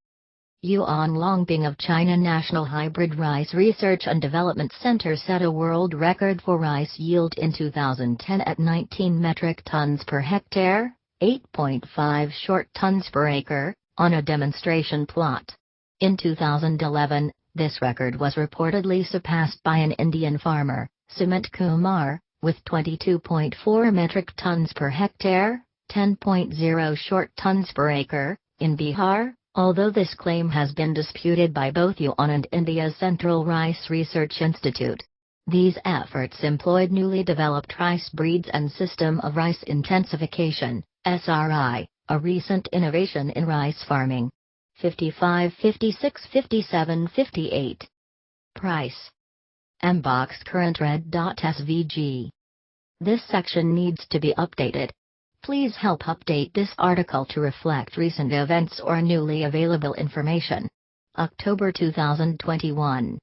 Yuan Longbing of China National Hybrid Rice Research and Development Center set a world record for rice yield in 2010 at 19 metric tons per hectare, 8.5 short tons per acre, on a demonstration plot. In 2011, this record was reportedly surpassed by an Indian farmer, Sumit Kumar, with 22.4 metric tons per hectare, 10.0 short tons per acre, in Bihar, although this claim has been disputed by both Yuan and India's Central Rice Research Institute. These efforts employed newly developed rice breeds and system of rice intensification, SRI, a recent innovation in rice farming. 55, 56, 57, 58. Price. Mbox current red.svg. This section needs to be updated. Please help update this article to reflect recent events or newly available information. October 2021.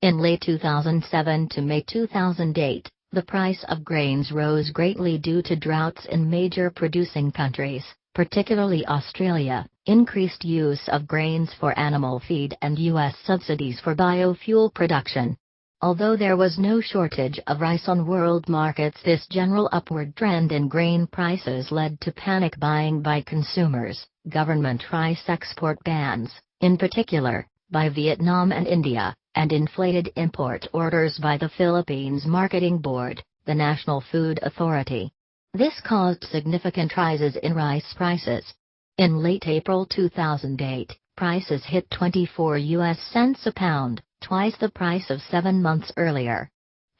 In late 2007 to May 2008, the price of grains rose greatly due to droughts in major producing countries, particularly Australia, increased use of grains for animal feed and U.S. subsidies for biofuel production. Although there was no shortage of rice on world markets, this general upward trend in grain prices led to panic buying by consumers, government rice export bans, in particular, by Vietnam and India, and inflated import orders by the Philippines Marketing Board, the National Food Authority. This caused significant rises in rice prices. In late April 2008, prices hit 24 US cents a pound, twice the price of 7 months earlier.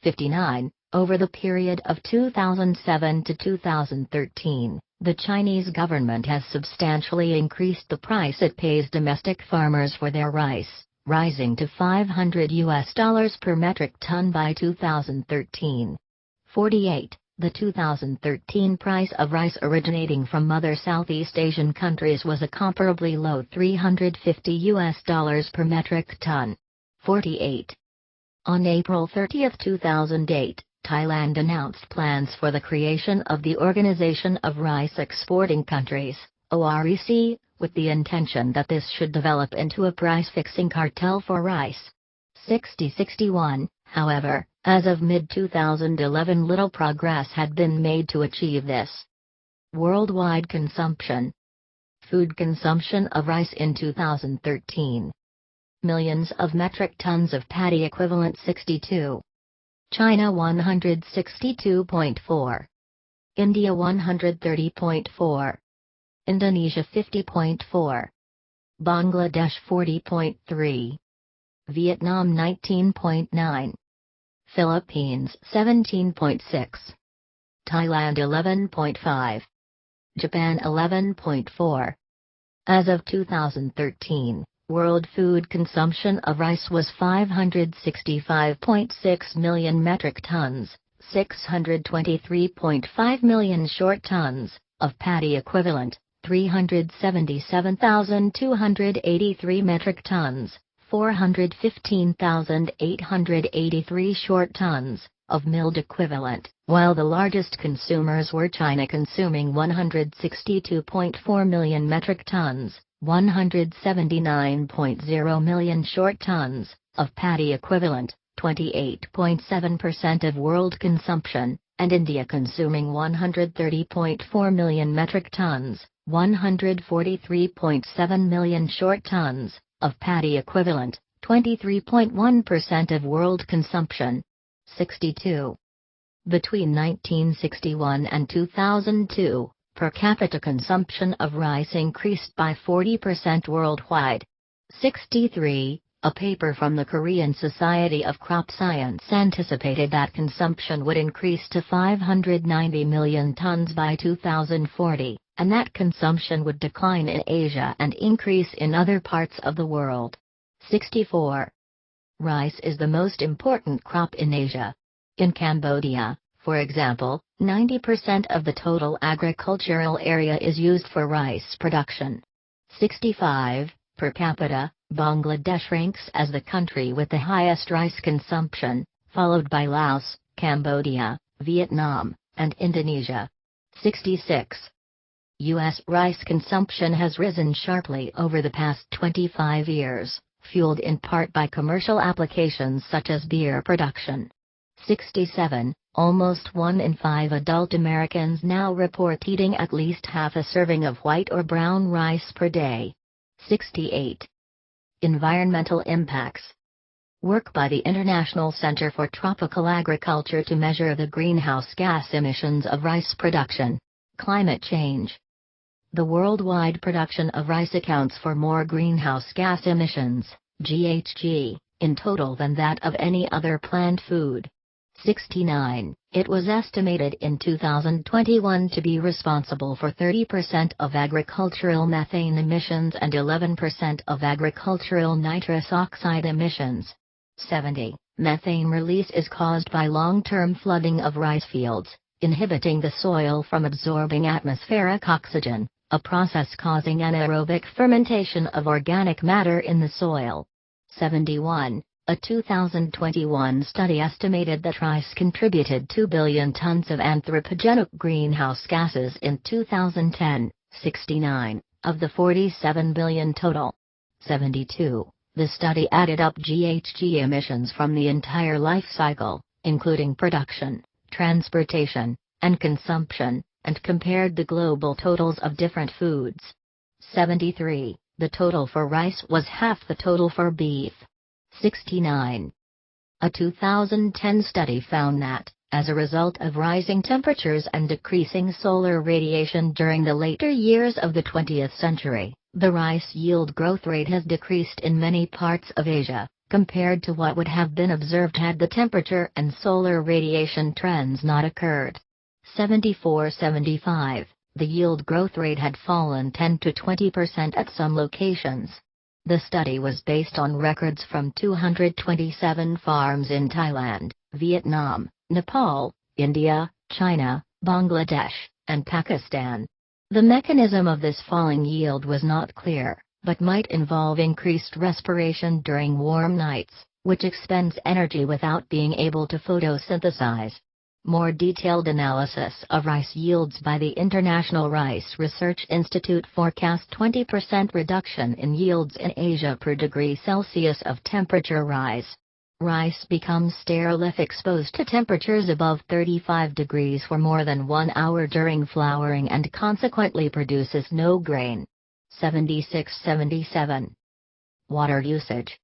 59. Over the period of 2007 to 2013, the Chinese government has substantially increased the price it pays domestic farmers for their rice, rising to $500 per metric ton by 2013. 48. The 2013 price of rice originating from other Southeast Asian countries was a comparably low $350 per metric ton. 48. On April 30, 2008, Thailand announced plans for the creation of the Organization of Rice Exporting Countries, OREC, with the intention that this should develop into a price-fixing cartel for rice. 60-61, however, as of mid-2011 little progress had been made to achieve this. Worldwide consumption. Food consumption of rice in 2013. Millions of metric tons of paddy equivalent 62. China 162.4. India 130.4. Indonesia 50.4. Bangladesh 40.3. Vietnam 19.9. Philippines 17.6. Thailand 11.5. Japan 11.4. As of 2013, world food consumption of rice was 565.6 million metric tons, 623.5 million short tons, of paddy equivalent, 377,283 metric tons, 415,883 short tons, of milled equivalent, while the largest consumers were China consuming 162.4 million metric tons, 179.0 million short tons, of paddy equivalent, 28.7% of world consumption, and India consuming 130.4 million metric tons, 143.7 million short tons, of paddy equivalent, 23.1% of world consumption. 62. Between 1961 and 2002, per capita consumption of rice increased by 40% worldwide. 63. A paper from the Korean Society of Crop Science anticipated that consumption would increase to 590 million tons by 2040, and that consumption would decline in Asia and increase in other parts of the world. 64. Rice is the most important crop in Asia. In Cambodia, for example, 90% of the total agricultural area is used for rice production. 65. Per capita, Bangladesh ranks as the country with the highest rice consumption, followed by Laos, Cambodia, Vietnam, and Indonesia. 66. U.S. rice consumption has risen sharply over the past 25 years, fueled in part by commercial applications such as beer production. 67. Almost 1 in 5 adult Americans now report eating at least half a serving of white or brown rice per day. 68. Environmental impacts. Work by the International Center for Tropical Agriculture to measure the greenhouse gas emissions of rice production. Climate change. The worldwide production of rice accounts for more greenhouse gas emissions, GHG, in total than that of any other plant food. 69. It was estimated in 2021 to be responsible for 30% of agricultural methane emissions and 11% of agricultural nitrous oxide emissions. 70. Methane release is caused by long-term flooding of rice fields, inhibiting the soil from absorbing atmospheric oxygen, a process causing anaerobic fermentation of organic matter in the soil. 71. A 2021 study estimated that rice contributed 2 billion tons of anthropogenic greenhouse gases in 2010, 69, of the 47 billion total. 72. The study added up GHG emissions from the entire life cycle, including production, transportation, and consumption, and compared the global totals of different foods. 73. The total for rice was half the total for beef. 69. A 2010 study found that, as a result of rising temperatures and decreasing solar radiation during the later years of the 20th century, the rice yield growth rate has decreased in many parts of Asia, compared to what would have been observed had the temperature and solar radiation trends not occurred. 74-75. The yield growth rate had fallen 10 to 20% at some locations. The study was based on records from 227 farms in Thailand, Vietnam, Nepal, India, China, Bangladesh, and Pakistan. The mechanism of this falling yield was not clear, but might involve increased respiration during warm nights, which expends energy without being able to photosynthesize. More detailed analysis of rice yields by the International Rice Research Institute forecast 20% reduction in yields in Asia per degree Celsius of temperature rise. Rice becomes sterile if exposed to temperatures above 35 degrees for more than 1 hour during flowering and consequently produces no grain. 76-77. Water usage.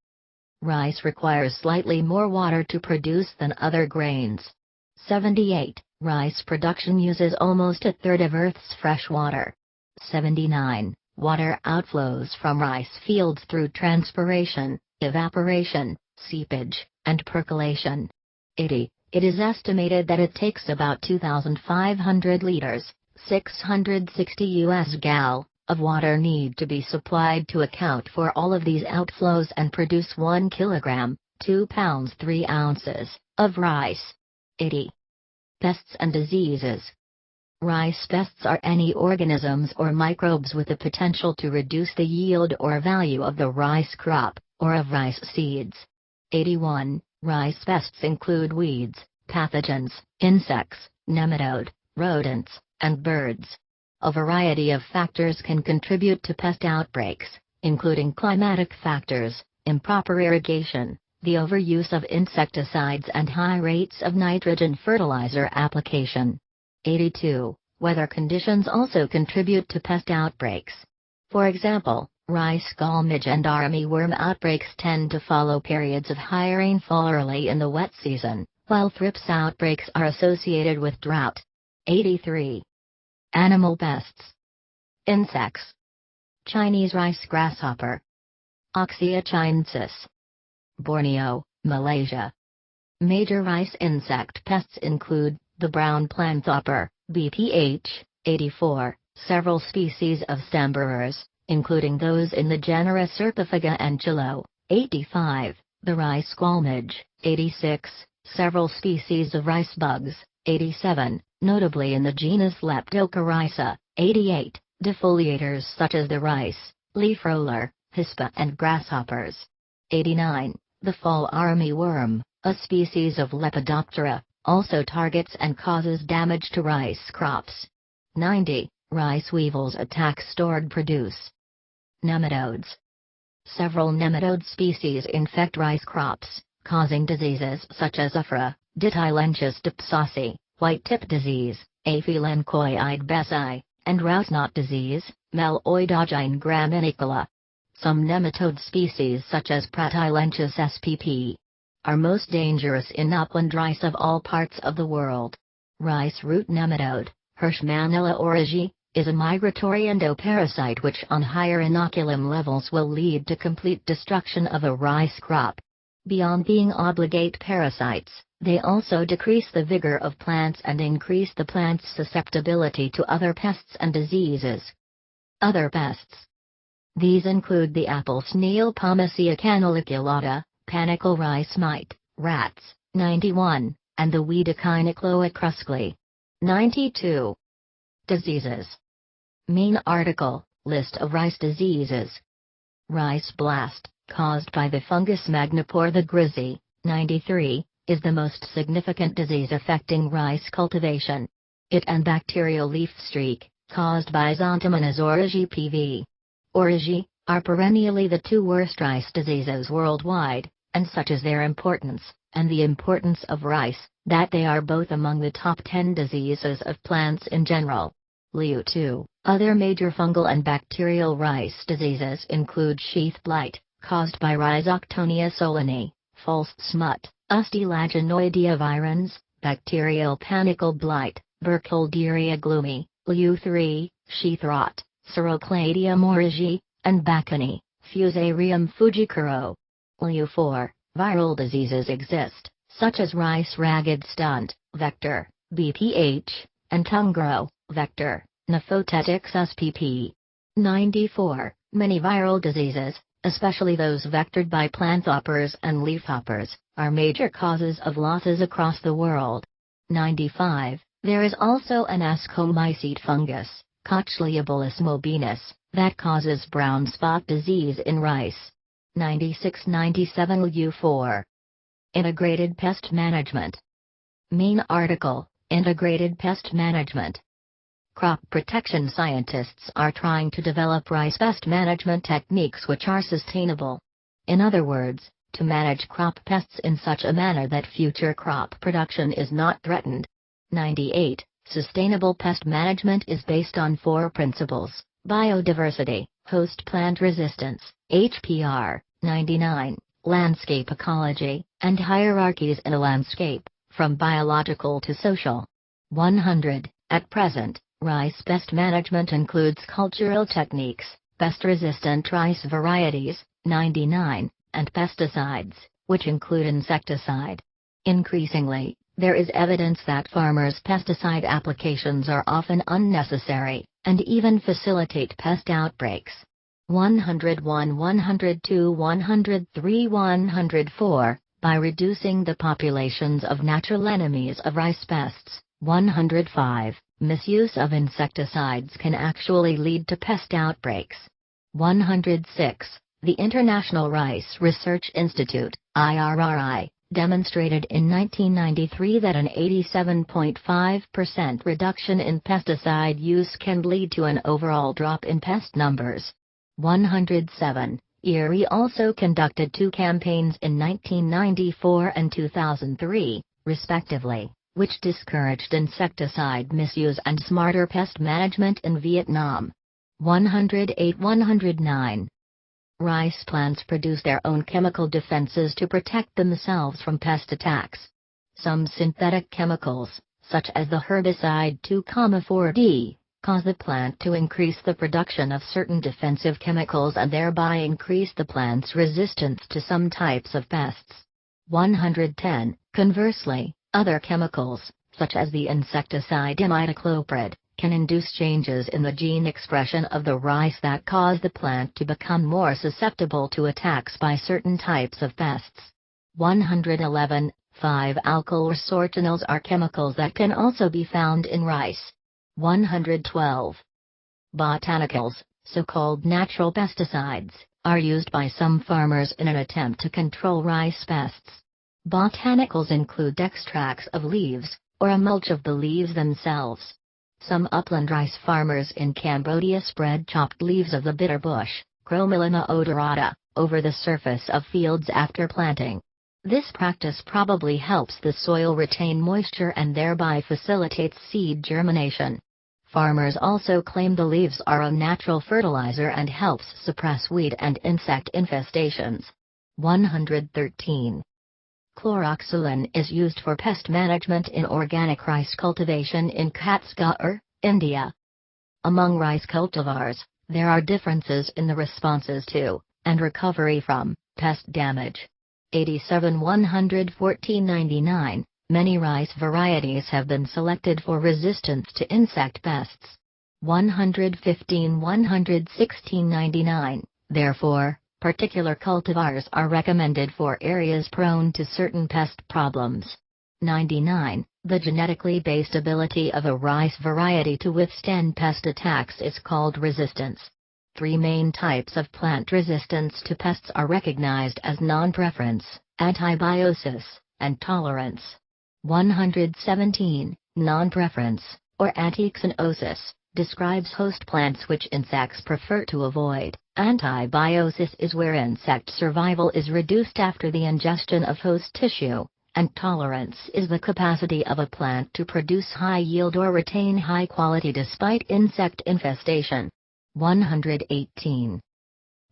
Rice requires slightly more water to produce than other grains. 78. Rice production uses almost a third of Earth's fresh water. 79. Water outflows from rice fields through transpiration, evaporation, seepage, and percolation. 80. It is estimated that it takes about 2,500 liters, 660 US gal, of water need to be supplied to account for all of these outflows and produce 1 kilogram, 2 pounds 3 ounces, of rice. 80. Pests and diseases. Rice pests are any organisms or microbes with the potential to reduce the yield or value of the rice crop, or of rice seeds. 81. Rice pests include weeds, pathogens, insects, nematode, rodents, and birds. A variety of factors can contribute to pest outbreaks, including climatic factors, improper irrigation, the overuse of insecticides and high rates of nitrogen fertilizer application. 82. Weather conditions also contribute to pest outbreaks. For example, rice gall midge and armyworm outbreaks tend to follow periods of high rainfall early in the wet season, while thrips outbreaks are associated with drought. 83. Animal pests. Insects. Chinese rice grasshopper. Oxia chinensis. Borneo, Malaysia. Major rice insect pests include the brown planthopper, BPH, 84, several species of stamburers, including those in the genera Serpophaga and Chilo, 85, the rice squall midge, 86, several species of rice bugs, 87, notably in the genus Leptocoryza, 88, defoliators such as the rice, leaf roller, hispa and grasshoppers. 89. The fall armyworm, a species of Lepidoptera, also targets and causes damage to rice crops. 90. Rice weevils attack stored produce. Nematodes. Several nematode species infect rice crops, causing diseases such as Aphra, Ditylenchus dipsasi, white-tip disease, Aphelencoid bessi, and rouse knot disease, Meloidogine graminicola. Some nematode species such as Pratylenchus spp. are most dangerous in upland rice of all parts of the world. Rice root nematode, Hirschmanella oryzae, is a migratory endoparasite which on higher inoculum levels will lead to complete destruction of a rice crop. Beyond being obligate parasites, they also decrease the vigor of plants and increase the plant's susceptibility to other pests and diseases. Other pests. These include the apple snail Pomacea canaliculata, panicle rice mite, rats, 91, and the weed Echinocloa cruscley. 92. Diseases. Main article, List of rice diseases. Rice blast, caused by the fungus Magnopore the grisly, 93, is the most significant disease affecting rice cultivation. It and bacterial leaf streak, caused by Xanthomonas oryzae PV. Oryzae are perennially the two worst rice diseases worldwide, and such is their importance, and the importance of rice, that they are both among the top 10 diseases of plants in general. Liu 2. Other major fungal and bacterial rice diseases include sheath blight, caused by Rhizoctonia solani, false smut, Ustilaginoidea virens, bacterial panicle blight, Burkholderia gloomy, Liu 3, sheath rot, Serocladium oryzae, and Bacchini, Fusarium fujikuro. Liu 4, viral diseases exist, such as rice ragged stunt, vector, BPH, and tongue grow, vector, Nephotetics spp. 94. Many viral diseases, especially those vectored by planthoppers and leafhoppers, are major causes of losses across the world. 95. There is also an ascomycete fungus, Cochleobolus mobius, that causes brown spot disease in rice. 96-97 Liu4. Integrated pest management. Main article, Integrated pest management. Crop protection scientists are trying to develop rice pest management techniques which are sustainable. In other words, to manage crop pests in such a manner that future crop production is not threatened. 98. Sustainable pest management is based on 4 principles: biodiversity, host plant resistance, HPR, 99, landscape ecology, and hierarchies in a landscape, from biological to social. 100. At present, rice pest management includes cultural techniques, pest-resistant rice varieties, 99, and pesticides, which include insecticide. Increasingly, there is evidence that farmers' pesticide applications are often unnecessary, and even facilitate pest outbreaks. 101, 102, 103, 104, by reducing the populations of natural enemies of rice pests. 105. Misuse of insecticides can actually lead to pest outbreaks. 106. The International Rice Research Institute, IRRI, demonstrated in 1993 that an 87.5% reduction in pesticide use can lead to an overall drop in pest numbers. 107. IRRI also conducted 2 campaigns in 1994 and 2003, respectively, which discouraged insecticide misuse and smarter pest management in Vietnam. 108-109. Rice plants produce their own chemical defenses to protect themselves from pest attacks. Some synthetic chemicals, such as the herbicide 2,4-D, cause the plant to increase the production of certain defensive chemicals and thereby increase the plant's resistance to some types of pests. 110. Conversely, other chemicals, such as the insecticide imidacloprid, can induce changes in the gene expression of the rice that cause the plant to become more susceptible to attacks by certain types of pests. 111. 5-alkyl resortinols are chemicals that can also be found in rice. 112. Botanicals, so-called natural pesticides, are used by some farmers in an attempt to control rice pests. Botanicals include extracts of leaves, or a mulch of the leaves themselves. Some upland rice farmers in Cambodia spread chopped leaves of the bitter bush, Chromolina odorata, over the surface of fields after planting. This practice probably helps the soil retain moisture and thereby facilitates seed germination. Farmers also claim the leaves are a natural fertilizer and helps suppress weed and insect infestations. 113. Chloroxylin is used for pest management in organic rice cultivation in Chhattisgarh, India. Among rice cultivars, there are differences in the responses to, and recovery from, pest damage. 87 114 99. Many rice varieties have been selected for resistance to insect pests. 115 116 99. Therefore, particular cultivars are recommended for areas prone to certain pest problems. 99. The genetically based ability of a rice variety to withstand pest attacks is called resistance. Three main types of plant resistance to pests are recognized as non-preference, antibiosis, and tolerance. 117. Non-preference, or antixenosis, describes host plants which insects prefer to avoid. Antibiosis is where insect survival is reduced after the ingestion of host tissue, and tolerance is the capacity of a plant to produce high yield or retain high quality despite insect infestation. 118.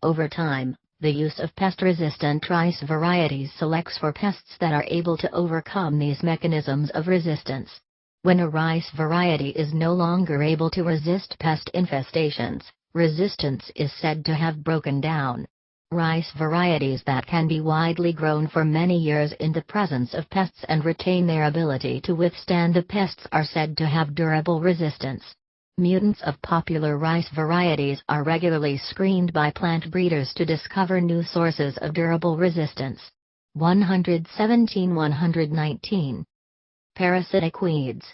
Over time, the use of pest-resistant rice varieties selects for pests that are able to overcome these mechanisms of resistance. When a rice variety is no longer able to resist pest infestations, resistance is said to have broken down. Rice varieties that can be widely grown for many years in the presence of pests and retain their ability to withstand the pests are said to have durable resistance. Mutants of popular rice varieties are regularly screened by plant breeders to discover new sources of durable resistance. 117 119. Parasitic weeds.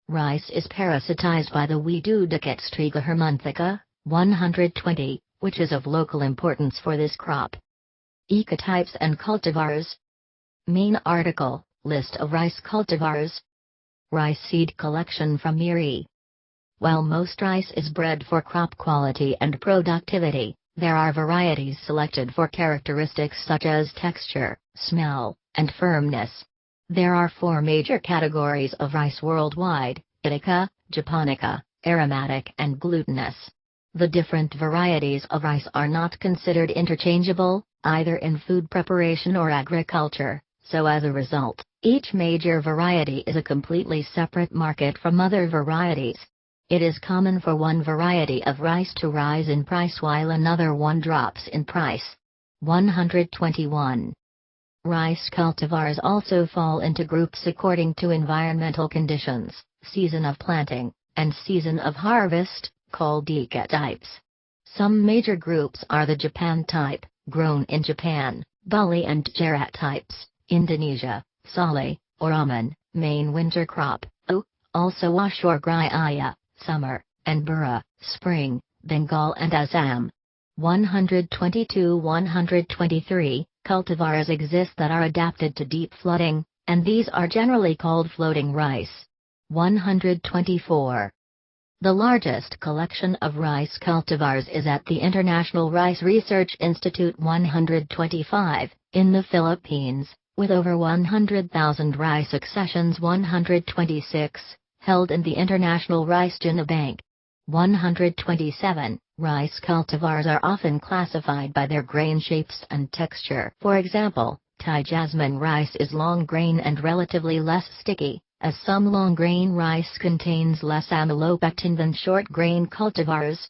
Rice is parasitized by the weed Striga hermanthica, 120, which is of local importance for this crop. Ecotypes and cultivars. Main article, list of rice cultivars. Rice seed collection from Miri. While most rice is bred for crop quality and productivity, there are varieties selected for characteristics such as texture, smell, and firmness. There are four major categories of rice worldwide: Indica, Japonica, aromatic and glutinous. The different varieties of rice are not considered interchangeable, either in food preparation or agriculture, so as a result, each major variety is a completely separate market from other varieties. It is common for one variety of rice to rise in price while another one drops in price. 121. Rice cultivars also fall into groups according to environmental conditions, season of planting, and season of harvest, called ecotypes. Some major groups are the Japan type, grown in Japan, Bali and Gujarat types, Indonesia, Sali, or Oman, main winter crop, also Ashur-Graya, summer, and Bura, spring, Bengal and Assam. 122 123. Cultivars exist that are adapted to deep flooding, and these are generally called floating rice. 124. The largest collection of rice cultivars is at the International Rice Research Institute 125, in the Philippines, with over 100,000 rice accessions. 126, held in the International Rice Genobank. 127. Rice cultivars are often classified by their grain shapes and texture. For example, Thai jasmine rice is long grain and relatively less sticky, as some long grain rice contains less amylopectin than short grain cultivars.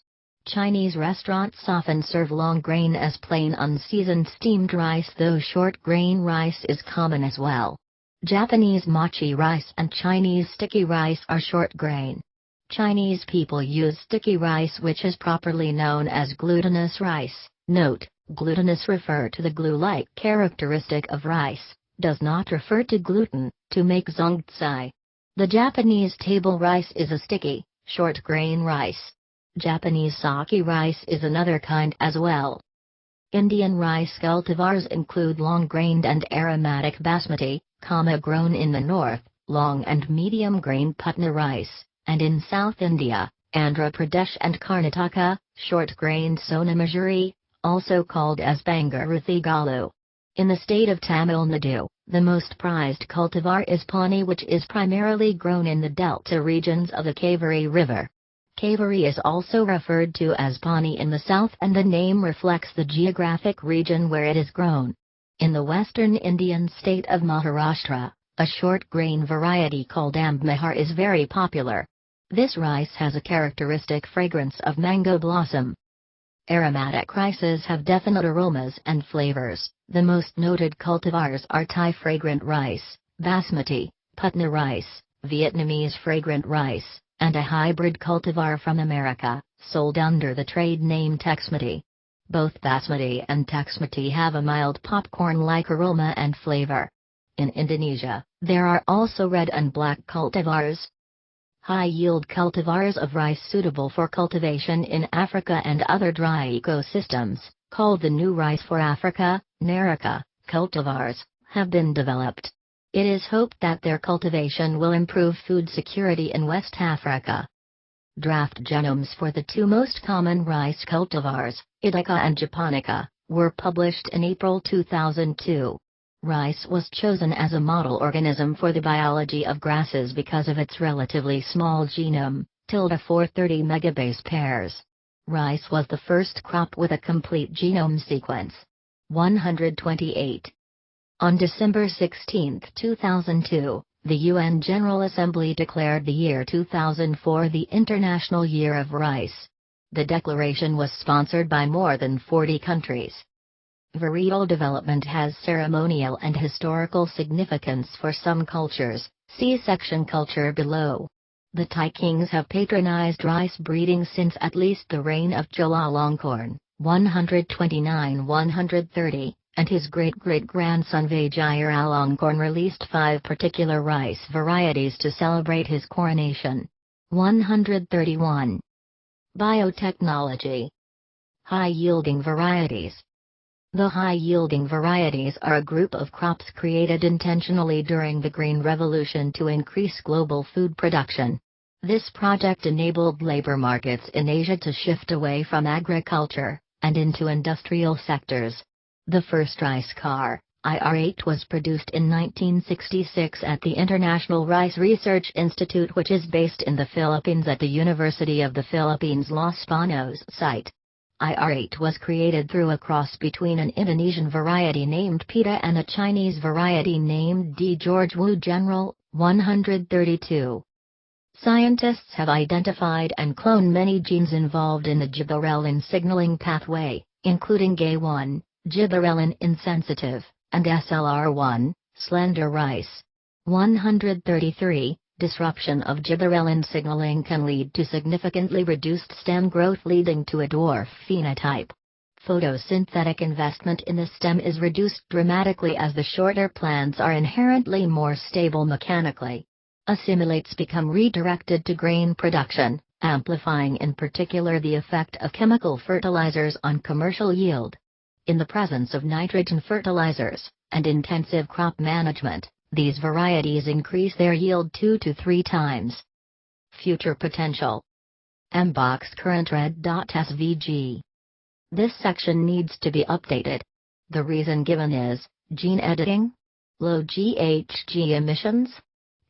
Chinese restaurants often serve long grain as plain unseasoned steamed rice, though short grain rice is common as well. Japanese mochi rice and Chinese sticky rice are short grain. Chinese people use sticky rice, which is properly known as glutinous rice. Note, glutinous refer to the glue-like characteristic of rice, does not refer to gluten, to make zongtsai. The Japanese table rice is a sticky, short grain rice. Japanese sake rice is another kind as well. Indian rice cultivars include long-grained and aromatic basmati, grown in the north, long and medium-grain Putna rice, and in South India, Andhra Pradesh and Karnataka, short-grained Sona Masuri, also called as Bangaruthi Galu. In the state of Tamil Nadu, the most prized cultivar is Pawnee, which is primarily grown in the delta regions of the Kaveri River. Kaveri is also referred to as Pawnee in the south, and the name reflects the geographic region where it is grown. In the western Indian state of Maharashtra, a short grain variety called Ambahar is very popular. This rice has a characteristic fragrance of mango blossom. Aromatic rices have definite aromas and flavors. The most noted cultivars are Thai fragrant rice, Basmati, Putna rice, Vietnamese fragrant rice, and a hybrid cultivar from America, sold under the trade name Texmati. Both Basmati and Texmati have a mild popcorn-like aroma and flavor. In Indonesia, there are also red and black cultivars. High-yield cultivars of rice suitable for cultivation in Africa and other dry ecosystems, called the New Rice for Africa, Nerica, cultivars, have been developed. It is hoped that their cultivation will improve food security in West Africa. Draft genomes for the two most common rice cultivars, Indica and Japonica, were published in April 2002. Rice was chosen as a model organism for the biology of grasses because of its relatively small genome, 430 megabase pairs. Rice was the first crop with a complete genome sequence. 128. On December 16, 2002, the UN General Assembly declared the year 2004 the International Year of Rice. The declaration was sponsored by more than 40 countries. Varietal development has ceremonial and historical significance for some cultures, see section culture below. The Thai kings have patronized rice breeding since at least the reign of Chulalongkorn, 129–130, and his great-great-grandson Vajiralongkorn released 5 particular rice varieties to celebrate his coronation. 131. Biotechnology. High-yielding varieties. The high-yielding varieties are a group of crops created intentionally during the Green Revolution to increase global food production. This project enabled labor markets in Asia to shift away from agriculture and into industrial sectors. The first rice car, IR-8, was produced in 1966 at the International Rice Research Institute, which is based in the Philippines at the University of the Philippines Los Baños site. IR-8 was created through a cross between an Indonesian variety named Pita and a Chinese variety named D. George Wu General, 132. Scientists have identified and cloned many genes involved in the gibberellin signaling pathway, including GAY1, gibberellin insensitive, and SLR1, slender rice. 133. Disruption of gibberellin signaling can lead to significantly reduced stem growth, leading to a dwarf phenotype. Photosynthetic investment in the stem is reduced dramatically as the shorter plants are inherently more stable mechanically. Assimilates become redirected to grain production, amplifying in particular the effect of chemical fertilizers on commercial yield. In the presence of nitrogen fertilizers and intensive crop management, these varieties increase their yield 2 to 3 times. Future potential. Mbox current red.svg. This section needs to be updated. The reason given is gene editing? Low GHG emissions?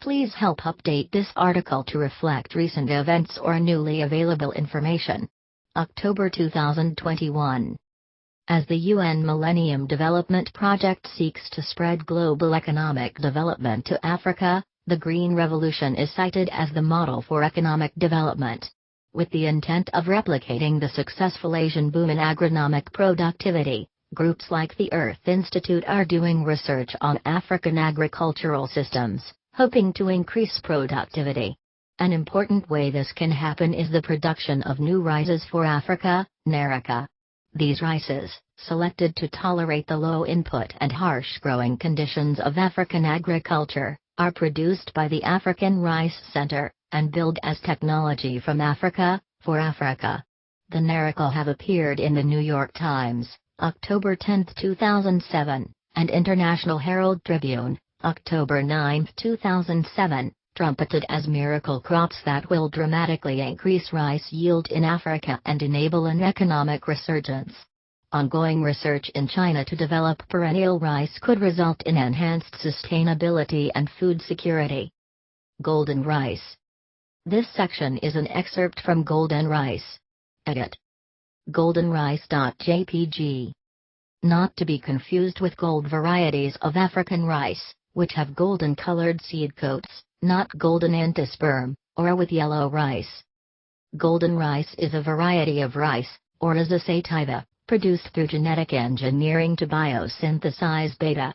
Please help update this article to reflect recent events or newly available information. October 2021. As the UN Millennium Development Project seeks to spread global economic development to Africa, the Green Revolution is cited as the model for economic development. With the intent of replicating the successful Asian boom in agronomic productivity, groups like the Earth Institute are doing research on African agricultural systems, hoping to increase productivity. An important way this can happen is the production of new rices for Africa, Nerica. These rices, selected to tolerate the low input and harsh growing conditions of African agriculture, are produced by the African Rice Center, and billed as technology from Africa, for Africa. The Nerica have appeared in the New York Times, October 10, 2007, and International Herald Tribune, October 9, 2007, trumpeted as miracle crops that will dramatically increase rice yield in Africa and enable an economic resurgence. Ongoing research in China to develop perennial rice could result in enhanced sustainability and food security. Golden rice. This section is an excerpt from Golden Rice. Edit. goldenrice.jpg. not to be confused with gold varieties of African rice, which have golden-colored seed coats, not golden endosperm, or with yellow rice. Golden rice is a variety of rice, or is a sativa, produced through genetic engineering to biosynthesize beta